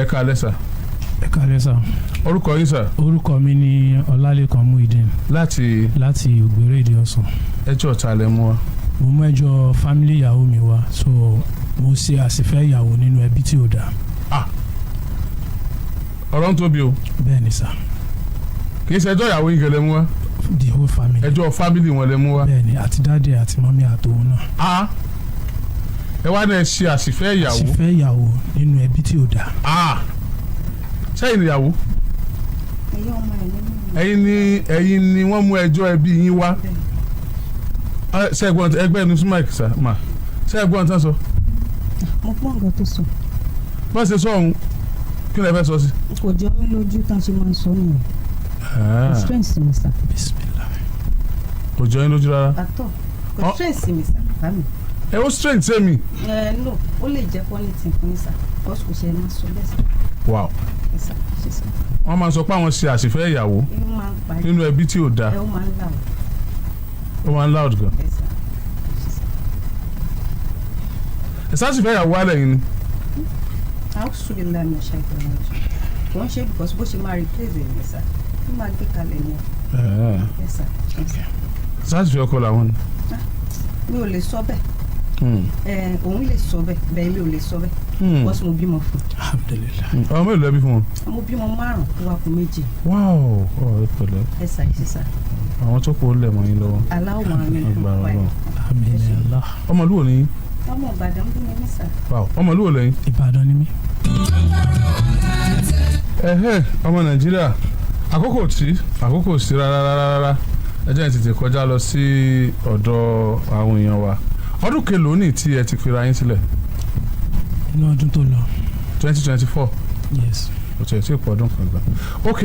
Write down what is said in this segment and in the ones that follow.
Ẹ káalẹ́ sà. Ẹ káalẹ́ sà. Orúkọ yín sà. Orúkọ mi ni Ọlálékan Muideen. Láti Ògbèrè Èdè Ọ̀sán. ẹjọ́ ta lẹ mú wa. Mo mú ẹjọ́ family ìyàwó mi wá, so mo ṣe àṣìfẹ́ ìyàwó nínú ẹbí tí ò dáa. Ọ̀rọ̀ ń tóbi o. Bẹ́ẹ̀ ni sà. Kì í ṣe ẹjọ́ ìyàwó yín kẹ́ lẹ mú wa. The whole family. Ẹjọ́ family wọn lẹ mú wa. Bẹ́ẹ̀ ni, àti dáàdì àti mọ́mí àtòun náà. Ẹ wá náà ṣe àṣìfẹ́ ìyàwó. Àṣìfẹ́ ìyàwó nínú ẹbí tí ò dáa. Sẹ́yìn ìyàwó. Ẹ̀yin ni wọ́n mú ẹjọ́ ẹbí yín wá. Ṣẹ́gun ẹgbẹ́ ẹnu sí Mike sá mà. Ṣẹ́gun tán sọ. Mo gbọ́ nǹkan tó sọ. Má ṣe sọ ọ̀hún kí lẹ fẹ́ sọ sí. Kò jọ mí lójú tá a ṣe máa ń sọ nìyẹn. Kò stress mi sá. Kò jọ yín lójú rárá. Àtọ̀ kò stress mi sá bàmí. Ẹ ó strength ṣe mi. No, ó lè jẹ́ quality fún mi sá. Because kò ṣe é máa sọ bẹ́ẹ̀ sá. Wow. Wọ́n máa sọ pé àwọn ṣe àṣìfẹ́ ìyàwó nínú ẹbí tí ò dáa. Ó máa ń loud. Ó máa ń loud gan. Ẹ ṣàṣìfẹ́ ìyàwó alẹ́ yìí ni. How should I learn your shape language? Wọ́n ṣe because bó ṣe máa replace ẹ̀ ní sá. Ó máa gbé kalẹ̀ ní ẹ̀. Yes sir. Ṣàṣìfẹ́ ọkọ làwọn ni. Mi ò lè sọ bẹ́ẹ̀. Òun lè sọ bẹ́ẹ̀, bẹ́ẹ̀ mi ò lè sọ bẹ́ẹ̀. Wọ́n sì mo bímọ fún. Alhamdulillah. Ọmọ mélòó lẹbí fún wọn. Mo bímọ 5 ó wá kù 2. Wow, ẹ pẹ̀lẹ́. Ẹ ṣàìsí. Àwọn tó kó lẹ̀ mọ́ yín lọ́wọ́. Aláwọ̀ máa mi lọ́wọ́ báyìí. Alhamdulillah. Ọmọlúwo ni yín. Ọmọ Ìbàdàn bí mi ní sà. Wow, ọmọlúwo lẹ́yìn. Ìbàdàn ni mí. Ọmọ Nàìjíríà àkókò sí rárá. Ẹ jẹ́ tètè kọjá lọ sí ọ̀dọ̀ àwọn èèyàn wa. Ọdún kelòó ní tí ẹ ti fira yín sílẹ̀? Inú ọdún tó lọ. 2024. Yes. O tẹ̀ tí ì pọ̀ ọdún kan gbà. Ok,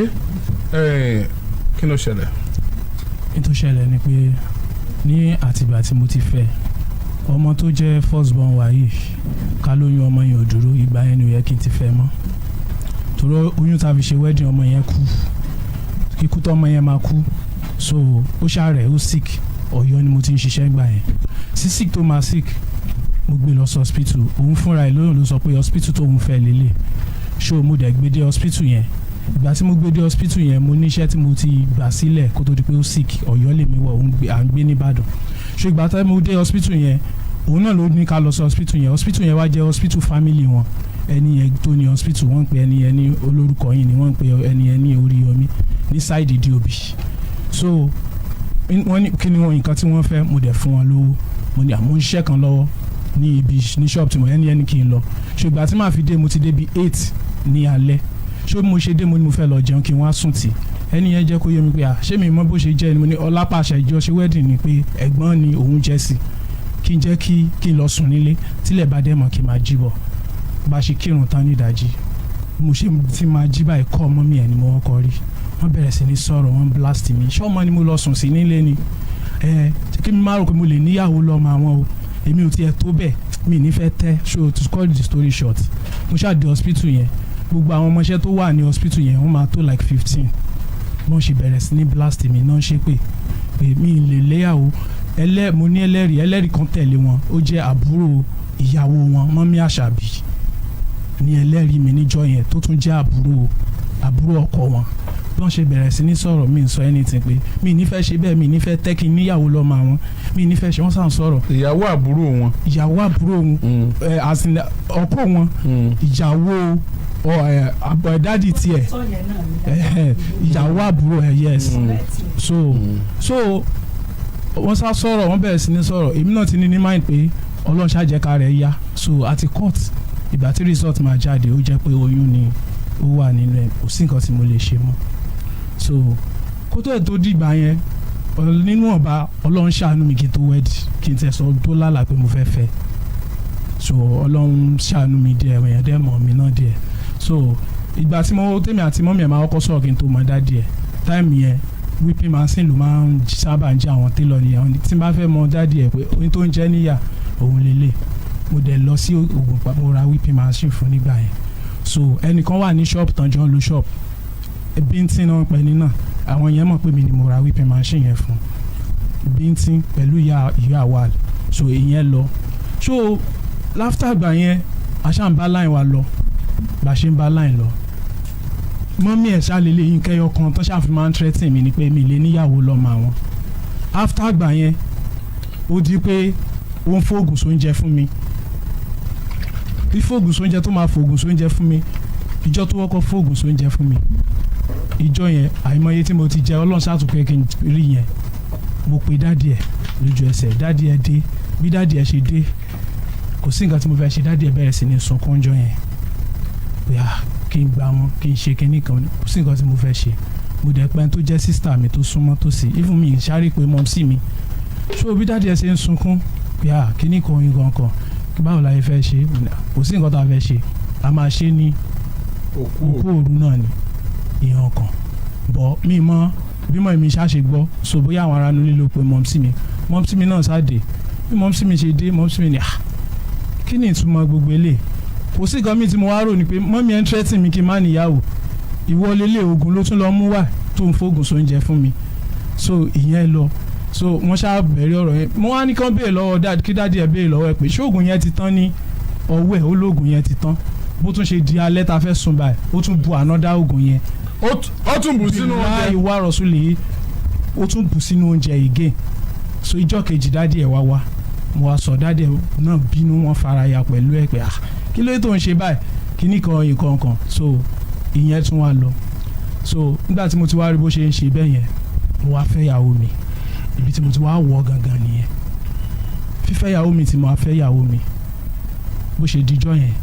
kí ló ṣẹlẹ̀? Ní tó ṣẹlẹ̀ ni pé ní àtìgbà tí mo ti fẹ́ ọmọ tó jẹ́ first born wa yìí ká lóyún ọmọ yẹn ò dúró, ìgbà yẹn ni ó yẹ kí n ti fẹ́ mọ́. Torí oyún tá a fi ṣe wedding ọmọ yẹn kú, kíkú tó ọmọ yẹn máa kú, so ó ṣàrẹ̀ ó sick. Ọ̀yọ́ ni mo ti ń ṣiṣẹ́ gbà yẹn. Sí sick tó máa sick mo gbé lọ sí hospital. Òun fúnra ẹ̀ lóyún ló sọ pé hospital tó òun fẹ́ lélẹ̀. Ṣé mo dẹ̀ gbé dé hospital yẹn. Ìgbà tí mo gbé dé hospital yẹn mo níṣẹ́ tí mo ti gbà sílẹ̀ kó tó di pé ó sick. Ọ̀yọ́ lèmi wọ̀ à ń gbé ní Ìbàdàn. Ṣé ìgbà tí mo dé hospital yẹn òun náà ló ní ká lọ sí hospital yẹn. Hospital yẹn wá jẹ́ hospital family wọn. Ẹni yẹn tó ní hospital wọ́n ń pe ẹni yẹn ní olórúkọ yìí ni wọ́n ń pe ẹni yẹn ní Oriyomi ní side DOB. So wọ́n ní kí ni nǹkan tí wọ́n fẹ́ mo dẹ̀ fún wọn lówó. Mo ní àmọ́ iṣẹ́ kan lọ́wọ́ ní ibi ní shop tí mo ẹni kí n lọ. Ṣùgbọ́n tí màá fi dé mo ti dé bí 8 ní alẹ́. Ṣé mo ṣe dé mo ní mo fẹ́ lọ jẹun kí n wá sùn tì. Ẹni yẹn jẹ́ kó yé mi pé ṣé mi mọ bó ṣe jẹ́ ni mo ní ọlápàṣẹ ìjọ ṣe wedding ni pé ẹ̀gbọ́n ni òun jẹ́ sí. Kí n jẹ́ kí n lọ sùn nílé tílẹ̀ bá dẹ̀ mọ̀ kí n máa jí bọ̀. Bá ṣe kírun tán ní ìdájí. Mo ṣe ti máa jí báyìí kọ́ ọmọ mi ẹ̀ ni mo kọ́kọ́ rí. Wọ́n bẹ̀rẹ̀ sí ní sọ̀rọ̀ wọ́n blast mi. Ṣé ọmọ ni mo lọ sùn sí nílé ni? Kí mi máa rò pé mo lè níyàwó lọ́mọ àwọn o. Èmi ò tiẹ̀ tó bẹ́ẹ̀ mi ní fẹ́ tẹ́. So to cut the story short mo ṣáà dé hospital yẹn. Gbogbo àwọn ọmọọṣẹ́ tó wà ní hospital yẹn wọ́n máa tó like 15. Wọ́n ṣe bẹ̀rẹ̀ sí ní blast mi náà ṣe pé mi lè léyàwó. Mo ní ẹlẹ́rìí kan tẹ̀lé wọn. Ó jẹ́ àbúrò ìyàwó wọn mọ́mí Àṣàbí ní ẹlẹ́rìí mi níjọ́ yẹn tó tún jẹ́ àbúrò ọkọ wọn. Bí wọ́n ṣe bẹ̀rẹ̀ sí ní sọ̀rọ̀ mi sọ anything pé mi ní fẹ́ ṣe bẹ́ẹ̀ mi ní fẹ́ tẹ́ kí n níyàwó lọ́mọ àwọn mi ní fẹ́ ṣe wọ́n sàn sọ̀rọ̀. Ìyàwó àbúrò wọn. Ọkọ wọn ìyàwó dádì tiẹ̀ ìyàwó àbúrò yes. So wọ́n sá sọ̀rọ̀ wọ́n bẹ̀rẹ̀ sí ní sọ̀rọ̀ èmi náà ti ní mind pé Ọlọ́run ṣàjẹ́ká rẹ̀ yá so àti court ìgbà tí result máa jáde ó jẹ́ pé oyún ni ó wà nínú ẹ̀ kò sí nǹkan tí mo lè ṣe mọ́. So kó tó ẹ̀ tó dìgbà yẹn nínú ọba Ọlọ́run ṣàánú mi kí n tó wẹ́ẹ̀dì kí n tẹ̀sán tó lálàá pé mo fẹ́ fẹ́. So Ọlọ́run ṣàánú mi díẹ̀ ẹ̀yàn dẹ́ mọ̀ mi náà díẹ̀. So ìgbà tí tèmi àti mọ́mí ẹ̀ máa kọ́kọ́ sọ̀rọ̀ kí n tó mọ̀ dáàdì ẹ̀ táìmù yẹn whipping machine ló máa ń sábà ń jẹ́ àwọn tailor nìyẹn tí n bá fẹ́ mọ̀ dáàdì ẹ̀ pé oyún tó ń jẹ́ níyà òun lélẹ̀ mo dẹ̀ lọ sí Ògùnpa mo ra whipping machine fún nígbà yẹn. So ẹnìkan wà ní shop tán jọ ń lo shop bíntín náà pẹ̀lú náà àwọn yẹn mọ̀ pé mi ni mo ra whipping machine yẹn fún bíntín pẹ̀lú ìyá àwàl. So ìyẹn lọ so láfítà gbà yẹn aṣáǹbá láì wa lọ bá ṣe ń bá line lọ mọ́mí ẹ̀ ṣàlélẹ̀ yín kẹ́yọ kan tó ṣàfi máa ń threaten mi ni pé mi lè níyàwó lọ́mọ àwọn after àgbà yẹn ó di pé ó ń fògùn sóúnjẹ fún mi fífògùn sóúnjẹ tó máa fògùn sóúnjẹ fún mi ìjọ tó wọ́kọ́ fògùn sóúnjẹ fún mi ìjọ yẹn àìmọye tí mo ti jẹ ọlọ́run ṣàtúnkẹ́ kí n rí yẹn mo pe dáàdì ẹ̀ lójú ẹsẹ̀ dáàdì ẹ̀ dé bí dáàdì ẹ̀ ṣe dé kò sí nǹkan tí mo fẹ́ ṣe dáàdì ẹ̀ bẹ̀rẹ̀ sí ní sunkún ọjọ́ yẹn pé kí n gbà wọn kí n ṣe kinní kan kò sí nǹkan tí mo fẹ́ ṣe mo dẹ̀ pẹ́ tó jẹ́ sísítà mi tó súnmọ́ tó sì even mi sáré pé mọ́mísì mi ṣó bí dáàdì ẹ̀ ṣe ń sunkún pé kinní kan oyin kankan báwo la yẹ fẹ́ ṣe kò sí nǹkan tá a fẹ́ ṣe a máa ṣe ní òkú òru náà ni ìyẹn kan bọ̀ mí mọ́ bímọ èmi ṣáṣe gbọ́ so bóyá àwọn ará nílé ló pe mọ́mísì mi náà sáde bí mọ́mísì mi ṣe dé mọ́mísì mi ni kí ni ìtumọ̀ gbogbo eléyìí kò sí nǹkan mi tí mo wá rò ní pé mọ́mí ẹ̀ ń tẹ́tì mi kí n má níyàwó ìwọlélé oògùn ló tún lọ mú wá tó ń fóògùn sóúnjẹ fún mi so ìyẹn lọ so wọ́n ṣáà bẹ̀rẹ̀ ọ̀rọ̀ yẹn mo wá ní kán béèrè lọ́wọ́ kí dáàdì ẹ̀ béèrè lọ́wọ́ ẹ̀ pé ṣé oògùn yẹn ti tán ní ọwọ́ ẹ̀ ó lóògùn yẹn ti tán bó tún ṣe di alẹ́ ta fẹ́ sùn báyìí ó tún bu ànádá oògùn yẹn ó tún bù sínú oúnjẹ ìwà rọ̀sùlẹ̀ ó tún bù sínú oúnjẹ again so ìjọ́ kejì dáàdì ẹ̀ wá mo wá sọ dáàdì ẹ̀ náà bínú wọn faraya pẹ̀lú ẹ̀ pé kí ló tó ń ṣe báyìí kíní kan nǹkan kan so ìyẹn tún wá lọ so nígbà tí mo ti wá rí bó ṣe ń ṣe bẹ́ẹ̀ yẹn mo wá fẹ́ yàwó mi ibi tí mo ti wá wọ̀ gangan nìyẹn fífẹ́ yàwó mi tí mo wá fẹ́ yàwó mi bó ṣe dijọ́ yẹn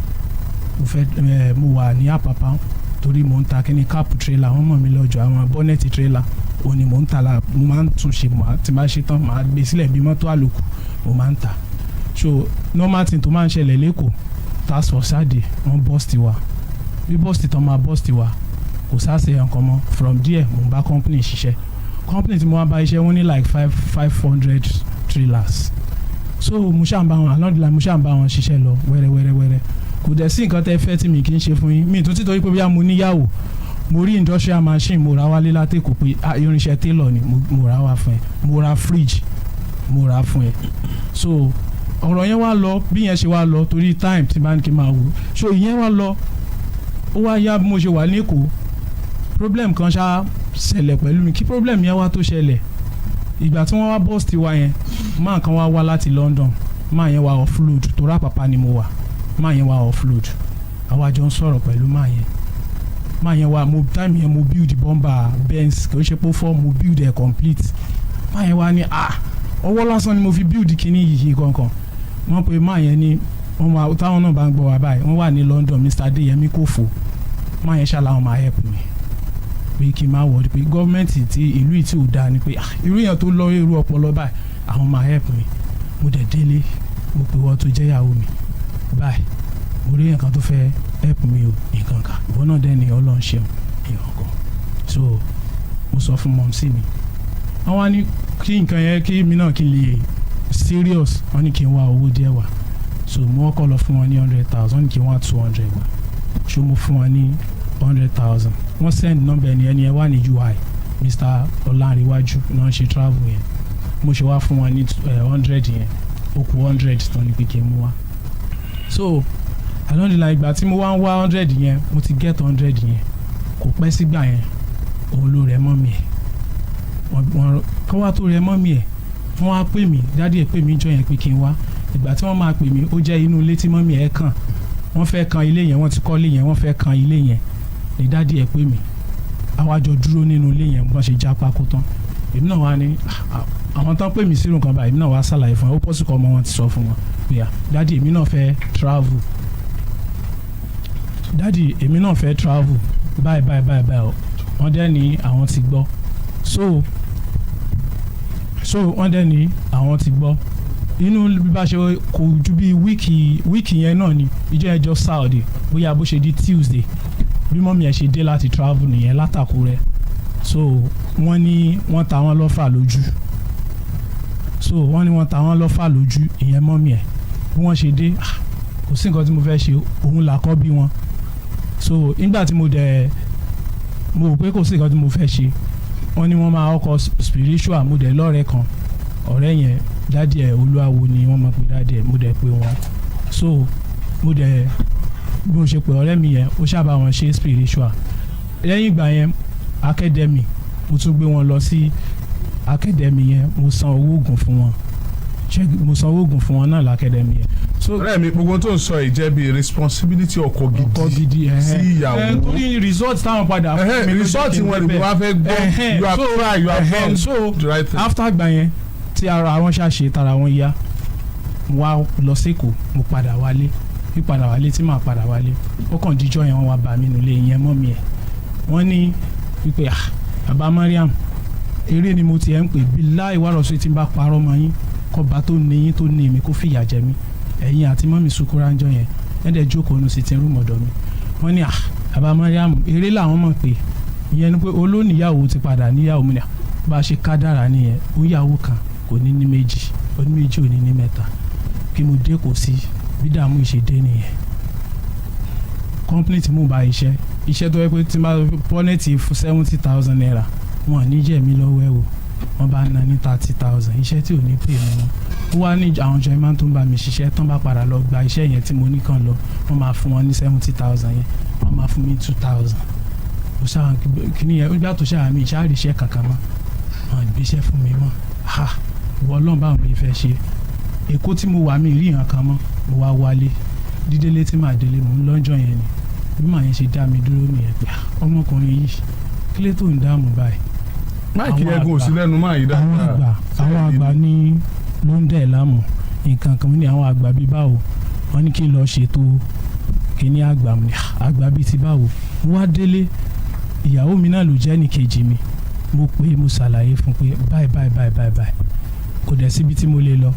mo wà ní àpàpà torí mo ń ta kíní káàpù tírélà wọ́n mọ̀ mí lọ́jọ́ àwọn bọ́nẹ́ẹ̀tì tírélà òní mo ń ta la mo máa ń tún ṣe tí máa ṣe tán máa gbé sílẹ̀ bí mọ́tò àlòkù mo máa ń ta so normal thing tó máa ń ṣẹlẹ̀ lẹ́kọ̀ọ́ task force sáde wọ́n bọ́ọ̀sì wa bí bọ́ọ̀sì tán máa bọ́ọ̀sì wa kò sáàsì nǹkan mọ́ from there mo ń bá company ṣiṣẹ́ company tí mo wá bá iṣẹ́ wọ́n ní like 500 trailers so mo ṣáà ń bá wọn alọ́dúnlá mo ṣáà ń bá wọn ṣiṣẹ́ lọ wẹ́rẹ́wẹ́rẹ́wẹ́rẹ́ kò dẹ̀ sí nǹkan tẹ́ fẹ́ tí mi kì í ṣe fún yín mi tún títorí pé bóyá mo níyàwó mo rí industrial machine mo ra wálé látẹ̀kọ̀ pé irinṣẹ́ tailor ni mo ra wá fún ẹ mo ra fridge mo ra fún ẹ so ọ̀rọ̀ yẹn wá lọ bí yẹn ṣe wá lọ torí time tí bá ní kí n máa wò so ìyẹn wá lọ ó wá yá bí mo ṣe wà lẹ́kọ̀ọ́ problem kan ṣá ṣẹlẹ̀ pẹ̀lú mi kí problem yẹn wá tó ṣẹlẹ̀ ìgbà tí wọ́n wá bọ́ọ̀sì tiwa yẹn máa kan wá láti London máa yẹn wá offload tó rà pàpà ni mo wà máa yẹn wá offload àwa jọ ń sọ̀rọ̀ pẹ̀lú máa yẹn wá mo time yẹn mo build bomber Benz kò ṣe pé fọ́ mo build ẹ̀ complete máa yẹn wá ní ọwọ́ lásán ni mo fi build kíní yìí kankan wọ́n pe máa yẹn ní táwọn náà bá ń gbọ́ wá báyìí wọ́n wà ní London Mr. Adeyemi Kofo máa yẹn ṣàlàyé máa help mi pé kí n máa wọ̀ pé gọ́ọ̀mẹ̀ntì tí ìlú tí ò dáa ni pé irú yẹn tó lọ irú ọpọlọ báyìí àwọn máa help mi mo dẹ̀ délé mo pè wọ́n tó jẹ́ ìyàwó mi báyìí mo rí nǹkan tó fẹ́ help mi o nǹkan kan ìwọ náà dẹ́ ni Ọlọ́run ṣeun nǹkan kan so mo sọ fún mọ̀mísí mi wọ́n wá ní kí nǹkan yẹn kí mi náà kí n lè serious wọ́n ní kí n wá owó díẹ̀ wá so mo kọ́ lọ fún wọn ní 100,000 wọ́n ní kí n wá 200 wá so mo fún wọn ní 100,000 wọ́n send number ẹni ẹ wà ní UI Mr. Ọlárìnwájú náà ṣe travel yẹn mo ṣe wá fún wọn ní 100 yẹn ó kù 100 tán ní pé kí n mú wá so alhamdulillah ìgbà tí mo wá ń wá 100 yẹn mo ti get 100 yẹn kò pẹ́ sígbà yẹn òun ló rẹ mọ́ mi ẹ̀ wọ́n kọ́ wá tó rẹ mọ́ mi ẹ̀ wọ́n wá pè mí dádì ẹ̀ pè mí jọ yẹn pé kí n wá ìgbà tí wọ́n máa pè mí ó jẹ́ inú ilé tí mọ́ mi ẹ̀ kàn wọ́n fẹ́ kan ilé yẹn wọ́n ti kọ́ ilé yẹn wọ́n fẹ́ kan ilé yẹn ní dádì ẹ̀ pè mí àwájọ dúró nínú ilé yẹn wọ́n ṣe já pákó tán èmi náà wá ní àwọn tán pè mí sírun kan báyìí èmi náà wá ṣàlàyé fún wọn ó pọ́sùkọ́ ọmọ wọn ti sọ fún wọn pé dádì èmi náà fẹ́ travel dádì èmi náà fẹ́ travel báyìí wọ́n dẹ́ ní àwọn ti gbọ́ so wọ́n dẹ́ ní àwọn ti gbọ́ inú bí bá ṣe kò ju bí wíìkì yẹn náà ni ìjọ ẹjọ́ Saturday bóyá bó ṣe di Tuesday bí mọ́mí ẹ̀ ṣe dé láti travel nìyẹn látàkúrẹ́ so wọ́n ní wọ́n ta wọ́n lọ́fà lójú ìyẹn mọ́mí ẹ̀ bí wọ́n ṣe dé kò sí nǹkan tí mo fẹ́ ṣe òun làkọ́ bí wọn so nígbà tí mo rò pé kò sí nǹkan tí mo fẹ́ ṣe wọ́n ní wọ́n máa ọkọ̀ spiritual mo dẹ̀ lọ́rẹ̀ẹ́ kan ọ̀rẹ́ yẹn dádì ẹ̀ olúwawo ni wọ́n mọ̀ pé dádì ẹ̀ mo dẹ̀ pé wọn so mo dẹ̀ bí mo ṣe pè ọ̀rẹ́ mi yẹn ó ṣàbà wọn ṣe spiritual lẹ́yìn ìgbà yẹn academy mo tún gbé wọn lọ sí academy yẹn mo san owó oògùn fún wọn mo san owó oògùn fún wọn náà l'academy yẹn. ọ̀rẹ́ mi gbogbo tó ń sọ yìí jẹ́ bí responsibility ọkọ gidi sí ìyàwó. torí result táwọn padà fún mi result wọn ni mo wá fẹ́ gbọ́ you are try you are born so after gbà yẹn tí ara wọn ṣàṣe tara wọn yá mo wá lọ sẹ́kọ̀ọ́ mo padà wálé pípadà wálé tí màá padà wálé ó kàn díjọ́ yẹn wọ́n wá bá mi nílé yẹn mọ́ mi ẹ̀ wọ́n ní wípé bàbá Mariam eré ni mo ti ẹ̀ ń pè bí láì wá rọ̀ṣọ́ tí n bá parọ́ mọ́ yín kọba tó ní yín tó ní èmi kó fìyà jẹ mí ẹ̀yin àti mọ́mí sukura ń jọ yẹn ẹ̀dẹ̀ jókòó nu sí ti rú mọ̀dọ̀ mi wọ́n ní bàbá Mariam eré làwọn mọ̀ pé ìyẹn ni pé olóníyàwó ti padà níyàwó mi bá a ṣe kádàrá nìyẹn ó yàwó kan kò ní ní méjì ó ní méjì ò ní ní mẹ́ta kí mo dé kò sí bí dààmú ìṣèdè nìyẹn company tí mo bá iṣẹ́ tó yẹ pé tí n bá pọ́nẹ́tì 70,000 naira wọn ní jẹ́ mi lọ́wọ́ ẹ̀ wò wọ́n bá ná ní 30,000 iṣẹ́ tí ò ní pè mí wọn ó wá ní àwọn jọ ìmọ̀ tó ń bá mi ṣiṣẹ́ tán bá padà lọ gba iṣẹ́ yẹn tí mo ní kàn lọ wọ́n máa fún wọn ní 70,000 yẹn wọ́n máa fún mi 2,000 ó ṣáà kìíní yẹn ó gbà tó ṣáà mi ìṣáà ríṣẹ́ kankan mọ́ wọn gbéṣẹ́ fún mi mọ́ ìwọ ọlọ́run báwọn mi fẹ́ ṣe èkó tí mo wà mí rí ìhàn kan mọ́ mo wá wálé dídélé tí màá délé mò ń lọ́jọ́ yẹn ni bí màá yẹn ṣe dá mi dúró nìyẹn pé ọmọkùnrin yìí kílé tó ń dààmú báyìí. máìkì ẹgùn ò sí lẹ́nu máa yí dáadáa. àwọn àgbà ní ló ń dẹ̀ láàmú nǹkan kan ní àwọn àgbà bíi báwo wọ́n ní kí n lọ ṣètò kíní àgbà mi àgbà bíi ti báwo mo wá délé ìyàwó mi náà ló jẹ́ ní kejì mi mo pé mo ṣàlàyé fún pé báyìí kò dẹ̀ síbi tí mo lè lọ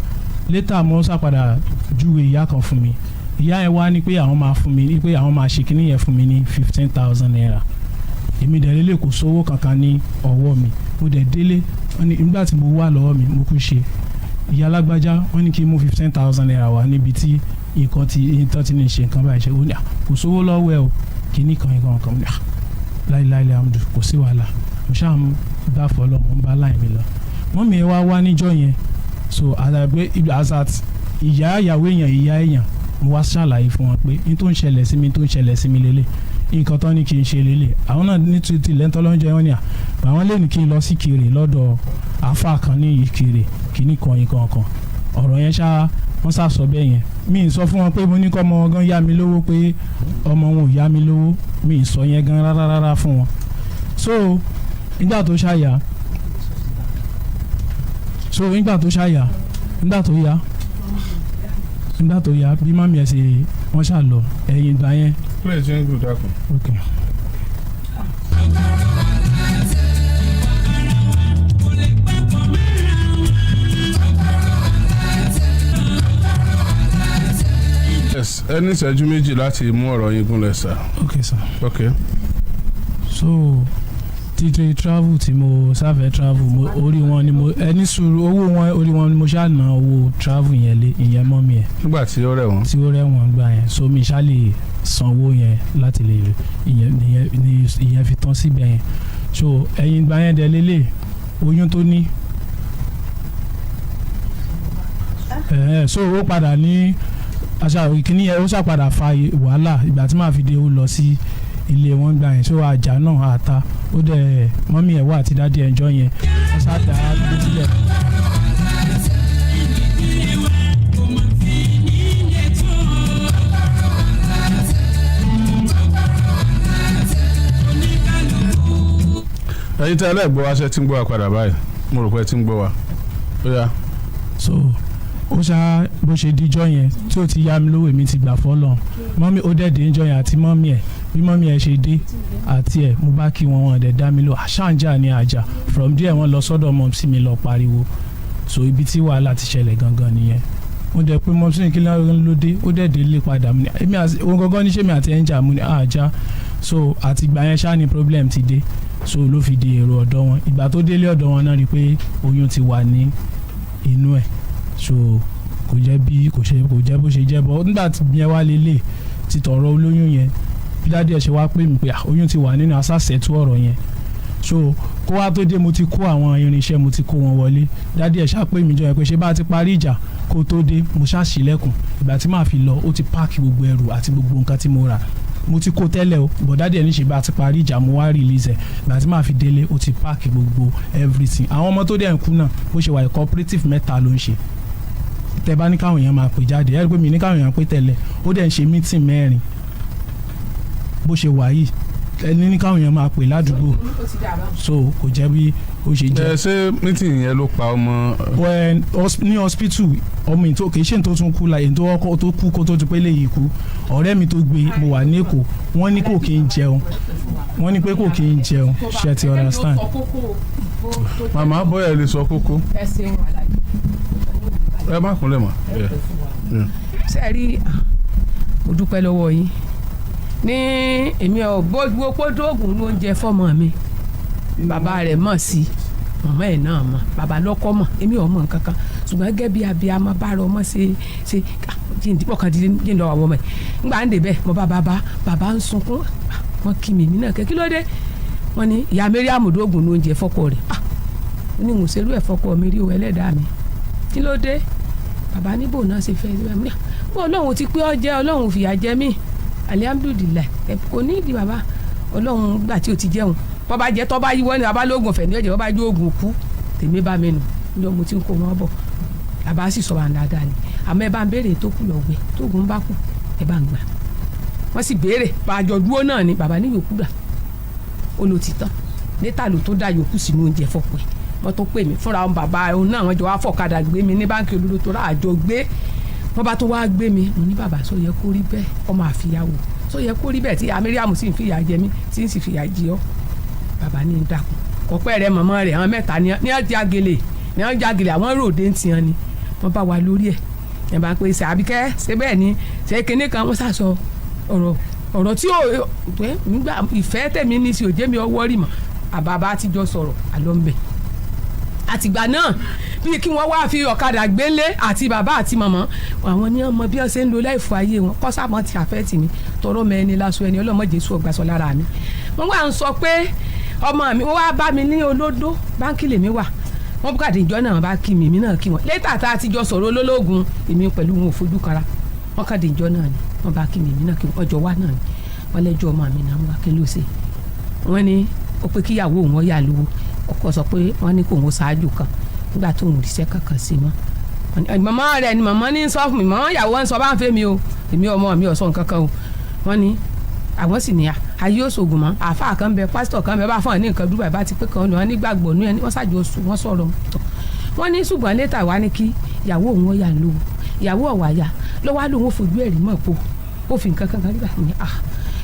létà mo ṣàpadà júwe ìyá kan fún mi ìyá yẹn wá ní pé àwọn máa fún mi ní pé àwọn máa ṣe kíní yẹn fún mi ní 15,000 naira èmi dẹ̀ lélẹ̀ kò sówó kankan ní ọwọ́ mi mo dẹ̀ délé nígbà tí mo wà lọ́wọ́ mi mo kú ṣe ìyá alágbájá wọ́n ní kí n mú 15,000 naira wá níbi tí nǹkan ti ní ṣe nǹkan báyìí ṣe ó ní kò sówó lọ́wọ́ ẹ̀ o kíní kan ní láìláìlẹ̀ amúdù kò sí wàhálà mo ṣáà ń bá fọlọ́ mo ń bá láì mi lọ wọ́n mi wá níjọ́ yẹn so àdàgbé azat ìyá ìyàwó èèyàn ìyá èèyàn mo wá ṣàlàyé fún wọn pé n tó ń ṣẹlẹ̀ sí mi lélẹ̀ nǹkan tó ní kí n ṣe lélẹ̀ àwọn náà ní tuntun lẹ́ńtọ́ lọ́njẹ́ wọn ni àwọn lè ní kí n lọ sí Ìkirè lọ́dọ̀ àáfàá kan ní Ìkirè kíní kan ọ̀rọ̀ yẹn wọ́n sọ bẹ́ẹ̀ yẹn mi ì sọ fún wọn pé mo ní kọ́ ọmọ wọn gan yá mi lówó pé ọmọ wọn ò yá mi lówó mi ì sọ yẹn gan rárá fún wọn so nígbà tó yá bí mami ẹ̀ ṣe wọ́n ṣà lọ ẹ̀yìn ìgbà yẹn. play jingle dákun. Okay. yes ẹ ní ìṣẹ́jú méjì láti mú ọ̀rọ̀ yín gúnlẹ̀ sir. Okay sir. Okay. so títí travel tí mo sáfẹ́ travel orí wọn ni mo ẹni sùúrù owó wọn orí wọn ni mo ṣáà ná owó travel yẹn lé ìyẹn mọ́ mi ẹ̀. nígbà tí ó rẹ̀ wọ́n. tí ó rẹ̀ wọ́n gbà yẹn so mi ṣáà lè sanwó yẹn láti lè ìyẹn fi tán síbẹ̀ yẹn so ẹ̀yìn gbà yẹn dẹ̀ lélẹ̀ oyún tó ní so ó padà ní aṣa ìkíní yẹn ó ṣàpadà fa wàhálà ìgbà tí màá fi dé ó lọ sí ilé wọn gbà yẹn so àjà náà àta ó dẹ̀ mọ́mí ẹ̀ wá àti dádì ẹ̀jọ́ yẹn wọ́n ṣáàdá lójúlẹ̀. ẹ̀yin tí ẹlẹ́gbọ́ wa ṣe ti ń gbọ́ wa padà báyìí mo rò pé ti ń gbọ́ wa ó yá. so ó ṣá bó ṣe díjọ́ yẹn tí ó ti yá mi lówó èmi ti gbà fọ́lọ́ mọ́mí ó dẹ̀ dé níjọ́ yẹn àti mọ́mí ẹ̀ bí mọ́mí ẹ̀ ṣe dé àti ẹ̀ mo bá kí wọn dẹ̀ dá mi lò àṣàǹjà ní àjà from there wọ́n lọ sọ́dọ̀ mọ́ sí mi lọ pariwo so ibi tí wàhálà ti ṣẹlẹ̀ gangan nìyẹn mo dẹ̀ pé mọ́ sí ní kí ló dé ó dẹ̀ dé lé padà mu ni èmi àti òun gangan ní sẹ́mi àti ẹ̀ńjà mu ni àjà so àtìgbà yẹn ṣáà ni problem ti dé so ló fi di èrò ọ̀dọ̀ wọn ìgbà tó délé ọ̀dọ̀ wọn náà rí i pé oyún ti wà ní inú ẹ̀ so kò jẹ́ bó ṣe jẹ́ bọ́ nígbà tí yẹn wá lélẹ̀ ti tọ̀rọ̀ olóyún yẹn bí dáadé ẹ̀ ṣe wá pè mí pé oyún ti wà nínú asásẹ̀tú ọ̀rọ̀ yẹn so kó wá tó dé mo ti kó àwọn irinṣẹ́ mo ti kó wọn wọlé dádì ẹ̀ ṣá pé mi jọ ẹ pé ṣé bá a ti parí ìjà kó tó dé mo ṣá ṣílẹ̀kùn ìgbà tí màá fi lọ ó ti páàkì gbogbo ẹrù àti gbogbo nǹkan tí mo rà mo ti kó tẹ́lẹ̀ o but dádì ẹ̀ ní ṣe bá a ti parí ìjà mo wá release ẹ̀ ìgbà tí màá fi délé ó ti páàkì gbogbo everything àwọn ọmọ tó dẹ̀ ń kú náà bó ṣe wà cooperative mẹ́ta ló ń ṣe tẹ bá ní káwọn èèyàn máa pè jáde ẹ rí i pé mi ní káwọn èèyàn pè tẹ́lẹ̀ ó dẹ̀ ń ṣe meeting 4 bó ṣe wà yìí ẹni ní káwọn èèyàn máa pè ládùúgbò so kò jẹ́ bí ó ṣe jẹ́. ṣé meeting yẹn ló pa ọmọ. ní hospital ọmọ yìí tó kì í ṣe tó tún kú la èyí tó kú kó tó ti pé léyìí kú ọ̀rẹ́ mi tó gbé mo wà ní Èkó wọ́n ní kò kí n jẹun wọ́n ní pé kò kí n jẹun ṣe ti understand. màmá bóyá lè sọ kókó. ẹ má kúnlẹ̀ mọ́. ṣe rí mo dúpẹ́ lọ́wọ́ yín ní èmi ò gbogbo pódóògùn ló ń jẹ fọ́mọ mi bàbá rẹ̀ mọ̀ sí màmá ẹ̀ náà mọ̀ bàbá lọ́kọ́ mọ̀ èmi ò mọ̀ nǹkan kan ṣùgbọ́n gẹ́gẹ́ bí abiyamọ bá rọ ọmọ ṣe jíǹdípọ̀ kan jíǹ lọ àwọn ọmọ ẹ̀ ńgbà ń débẹ̀ mo bá bàbá ń sunkún wọn kí mi náà kí ló dé wọn ní ìyá Mariam dóògùn ló ń jẹ fọ́kọ rẹ̀ ó ní ìwòsèrú ẹ̀ fọ́kọ mi rí o ẹlẹ́dàá mi kí ló dé bàbá níbò náà ṣe fẹ́ bó Ọlọ́run ti pé ọ jẹ́ Ọlọ́run fìyà jẹ mí alihamudulilayi kò ní ìdí bàbá Ọlọ́run gbà tí o ti jẹun bọ́ba jẹ́ tọ́ba yíwọ́ ni bàbá lóògùn ọ̀fẹ́ ní ọ̀jẹ̀ bọ́ba jẹ́ oògùn kú tèmi bá mi nù níjọ́ mo ti ń kó wọn bọ̀ bàbá sì sọ̀rọ̀ dáadáa ni àmọ́ ẹ bá ń béèrè tó kù lọ́gbẹ́ tóògùn bá kù ẹ bá ń gbà wọ́n sì béèrè pàjọ dúró náà ni bàbá ní yòókù gbà ó ló ti tán níta ló tó dá yòókù sínú oúnjẹ fọ́pẹ́ wọ́n tó pè mí fúnra wọn bàbá òun náà wọ́n jọ wá fọ̀kadà gbé mi ní báńkì olódò tó rà àjọ gbé wọ́n bá tó wá gbé mi mo ní bàbá sọ yẹ kó rí bẹ́ẹ̀ ọmọ àfìyàwó sọ yẹ kó rí bẹ́ẹ̀ tí Mariam sì ń fìyà jẹ mí tí ń sì fìyà jẹ ọ́ bàbá ní dàkún ọ̀pẹ́ rẹ mọ̀mọ́ rẹ̀ àwọn mẹ́ta ní jágele àwọn ròde ń tiyan ni wọ́n bá wa lórí ẹ̀ ẹ̀ bá pé ṣe àbíkẹ́ ṣe bẹ́ẹ̀ ni ṣe kinní kan wọ́n sàṣọ ọ̀rọ̀ tí ó nígbà ìfẹ́ tẹ̀mí ní sí òjé mi ọwọ́ rì mọ́ àbàbà àtijọ́ sọ̀rọ̀ àlọ́ńbẹ̀ àtìgbà náà bí kí wọ́n wá fi ọ̀kadà gbélé àti bàbá àti màmá àwọn ní ọmọ bí wọ́n ṣe ń lo láìfọ ayé wọn kọ́sàmọ́ ti àfẹ́tì mi tọrọ mẹ́ni lásán ẹni ọlọ́mọ Jésù ọgbàsọ lára mi wọ́n wá ń sọ pé ọmọ mi wọ́n wá bá mi ní olódó báńkì lèmi wà wọ́n bùkàdé ìjọ náà bá kí mi èmi náà kí wọn létà tá a ti jọ sọ̀rọ̀ olólógún èmi pẹ̀lú wọn ò fojú kara wọ́n kàdé ìjọ náà ni wọ́n bá kí mi èmi náà kí wọn ọjọ́ wa náà ni wọ́n lẹ́jọ́ ọmọ mi náà wá kí ló ṣe wọ́n ní ó pé kíyàwó wọn yà lówó ọkọ sọ pé wọ́n ní kò ń ṣáájú kan nígbà tó ń ríṣẹ́ kankan sí mọ́ màmá rẹ̀ ni màmá ní sọ fún mi màmá ìyàwó ń sọ bá ń fẹ́ mi o èmi ọmọ mi ò sọ nǹkan kan o wọ́n ní àwọn sì níyà ayé òṣogùn mọ́ àáfàá kan bẹ pásítọ̀ kan bẹ bá fún ọ ní nǹkan dúró ẹ̀ bá ti pé kan lọ wọn nígbàgbọ́ ní ẹni wọ́n ṣàjọ wọ́n sọ̀rọ̀ wọ́n ní ṣùgbọ́n létà wá ní kí ìyàwó òun ọ̀yà lò ìyàwó ọ̀wà yà lọ́wọ́ lòun ò fojú ẹ̀rí mọ̀ po ó fi nǹkan kan nígbà ní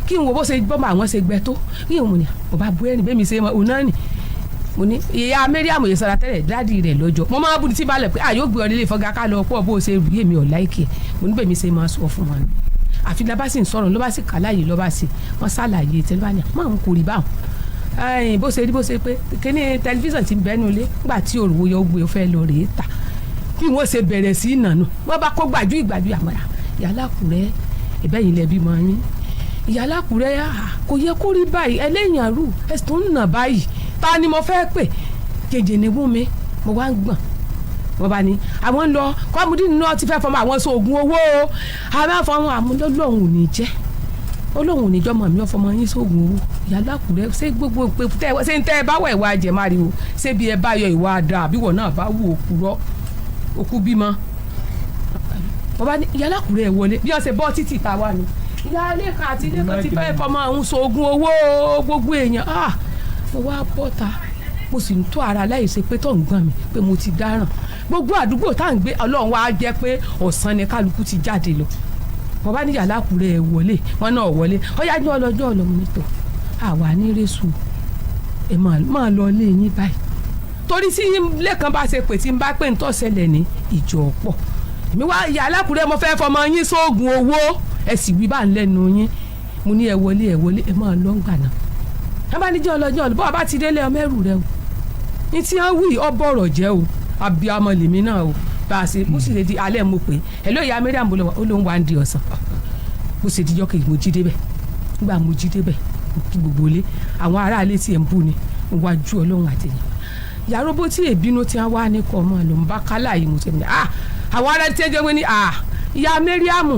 kí n wo bó ṣe bọ́mọ àwọn ṣe gbẹ tó kí n wò ní ọba bu ẹni bẹ́ẹ̀ mi ṣe òun náà nì mo ní ìyá Mariam yìí sọ̀rọ̀ tẹ́lẹ̀ dáàdi rẹ̀ lọ́jọ́ mo máa bu ní tí balẹ̀ pé yóò gbé ọ nílé ìfọ́gá ká lọ pọ̀ bó ṣe rú èmi ọ̀ láìkì ẹ̀ mo ní bẹ́ẹ̀ mi ṣe máa sọ fún wọn àfi lọ́ba sì ń sọ̀rọ̀ lọ́ba sì kàláyè lọ́ba sì wọ́n ṣàlàyé tẹlifíṣàn máa ń kórì báwọn bó ṣe rí bó ṣe pé kíní tẹlifíṣàn ti bẹ́nu lé nígbà tí òrùwò yọ gbé fẹ́ lọ rèé ta bí wọ́n ṣe bẹ̀rẹ̀ sí ìnànú wọ́n bá kó gbàjú àmọ́ra Ìyálákùrẹ́ ìbẹ́yìn lẹ́bí máa yín Ìyálákùrẹ́ kò yẹ kó rí báyìí ẹlẹ́yìn àrù ẹ̀sìn tó ń nà báyìí ta ni mo fẹ́ pè jẹjẹ ní wọ́n mi mo wá ń gbọ̀n wọ́n bá ní àwọn ń lọ kọ́mùdí nínú ọtí fẹ́ fọmọ àwọn sóògùn owó o àwọn afọmọ àmúlọ́lọ́hùn ò ní jẹ́ olóhùn ò ní jọmọ mi ọfọmọ yín sóògùn owó Ìyálákùrẹ́ ṣé gbogbo pé ṣé ń tẹ́ ẹ bá wọ ìwà àjẹmáriwo ṣé bí ẹ bá yọ ìwà àdá àbíwọ̀ náà bá wù òkú bímọ wọ́n bá ní Ìyálákùrẹ́ ẹ wọlé bí wọ́n ṣe bọ́ títì ta wá ni ìyáálé kan àti ilé kan ti fẹ́ fọmọ àwọn sóògùn owó gbogbo èèyàn mo wá bọ́ta mo sì ń tó ara láì ṣe pé tó ń gbọ́n mi pé mo ti dáràn gbogbo àdúgbò tá à ń gbé Ọlọ́run wá jẹ́ pé ọ̀sán ni kálukú ti jáde lọ wọ́n bá ní Ìyálákùrẹ́ ẹ̀ wọlé wọn náà wọlé ọ̀yá ní ọlọ́jọ́ ọlọ́mọnítọ̀ àwa ní rẹ́sù ẹ̀ máa lọ lé yín báyìí torí tí lẹ́ẹ̀kan bá ṣe pè tí ń bá pè ń tọ́sẹ̀lẹ̀ ní ìjọ ọ̀pọ̀ èmi wá Ìyálákùrẹ́ mo fẹ́ fọmọ yín sóògùn owó ẹ sì wí bá ń lẹ́nu yín mo ní ẹ wọlé ẹ máa lọ ń gbà náà ẹ bá ní jẹ́ ọlọ́jọ́ bọ́ bá ti délé ọmọ ẹrù rẹ o ní tí wọ́n wí ọbọ̀rọ̀ jẹ́ o abiyamọ lèmi náà o bá a ṣe mo sì lè di alẹ́ mo pè é ló ìyá Mariam bó lọ ó lóun wá ń di ọ̀sán mo sì dijọ́ kejì mo jí débẹ̀ nígbà mo jí débẹ̀ kí gbogbo ilé àwọn aráalé tí ẹ̀ ń bú ni wájú ọlọ́run àtẹ̀yìn yàróbó tí èbínú tí wọ́n wá ní kọ́ ọmọ ló ń bá kálá yìí mo ṣe ní àwọn ará tí ẹjọ́ ní ìyá Mẹ́ríàmù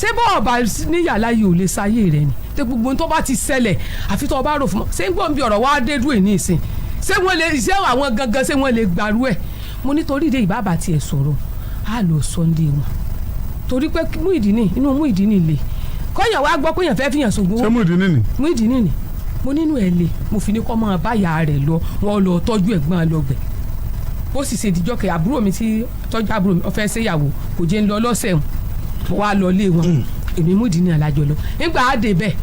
ṣé bọ́ ọba níyàlá yìí ò lè sáyé rẹ ni tẹ gbogbo tó bá ti ṣẹlẹ̀ àfi tó bá rò fún ọ ṣé ń gbọ́n bí ọ̀rọ̀ wá dé dúró ní ìsìn ṣé àwọn gangan ṣé wọ́n lè gbàrú ẹ̀ mo nítorí ìdè ìbábà tiẹ̀ sọ̀rọ̀ á lọ Sunday wọn torí pé inú Muyideen le kọ́yàn wá gbọ́ kọ́yàn fẹ́ fìyàn sògbó. ṣé Muyideen ni mo nínú ẹ̀ le mo fi ní kọ́ máa báyà rẹ̀ lọ wọn lọ tọ́jú ẹ̀gbọ́n lọ́gbẹ̀ ó sì ṣe ìdíjọ́ kẹ àbúrò mi tí tọ́jú àbúrò mi ó fẹ́ ṣèyàwó kò jẹ́ ń lọ lọ́sẹ̀ mo wá lọ lé wọn èmi Muyideen alájọ lọ nígbà á dé bẹ́ẹ̀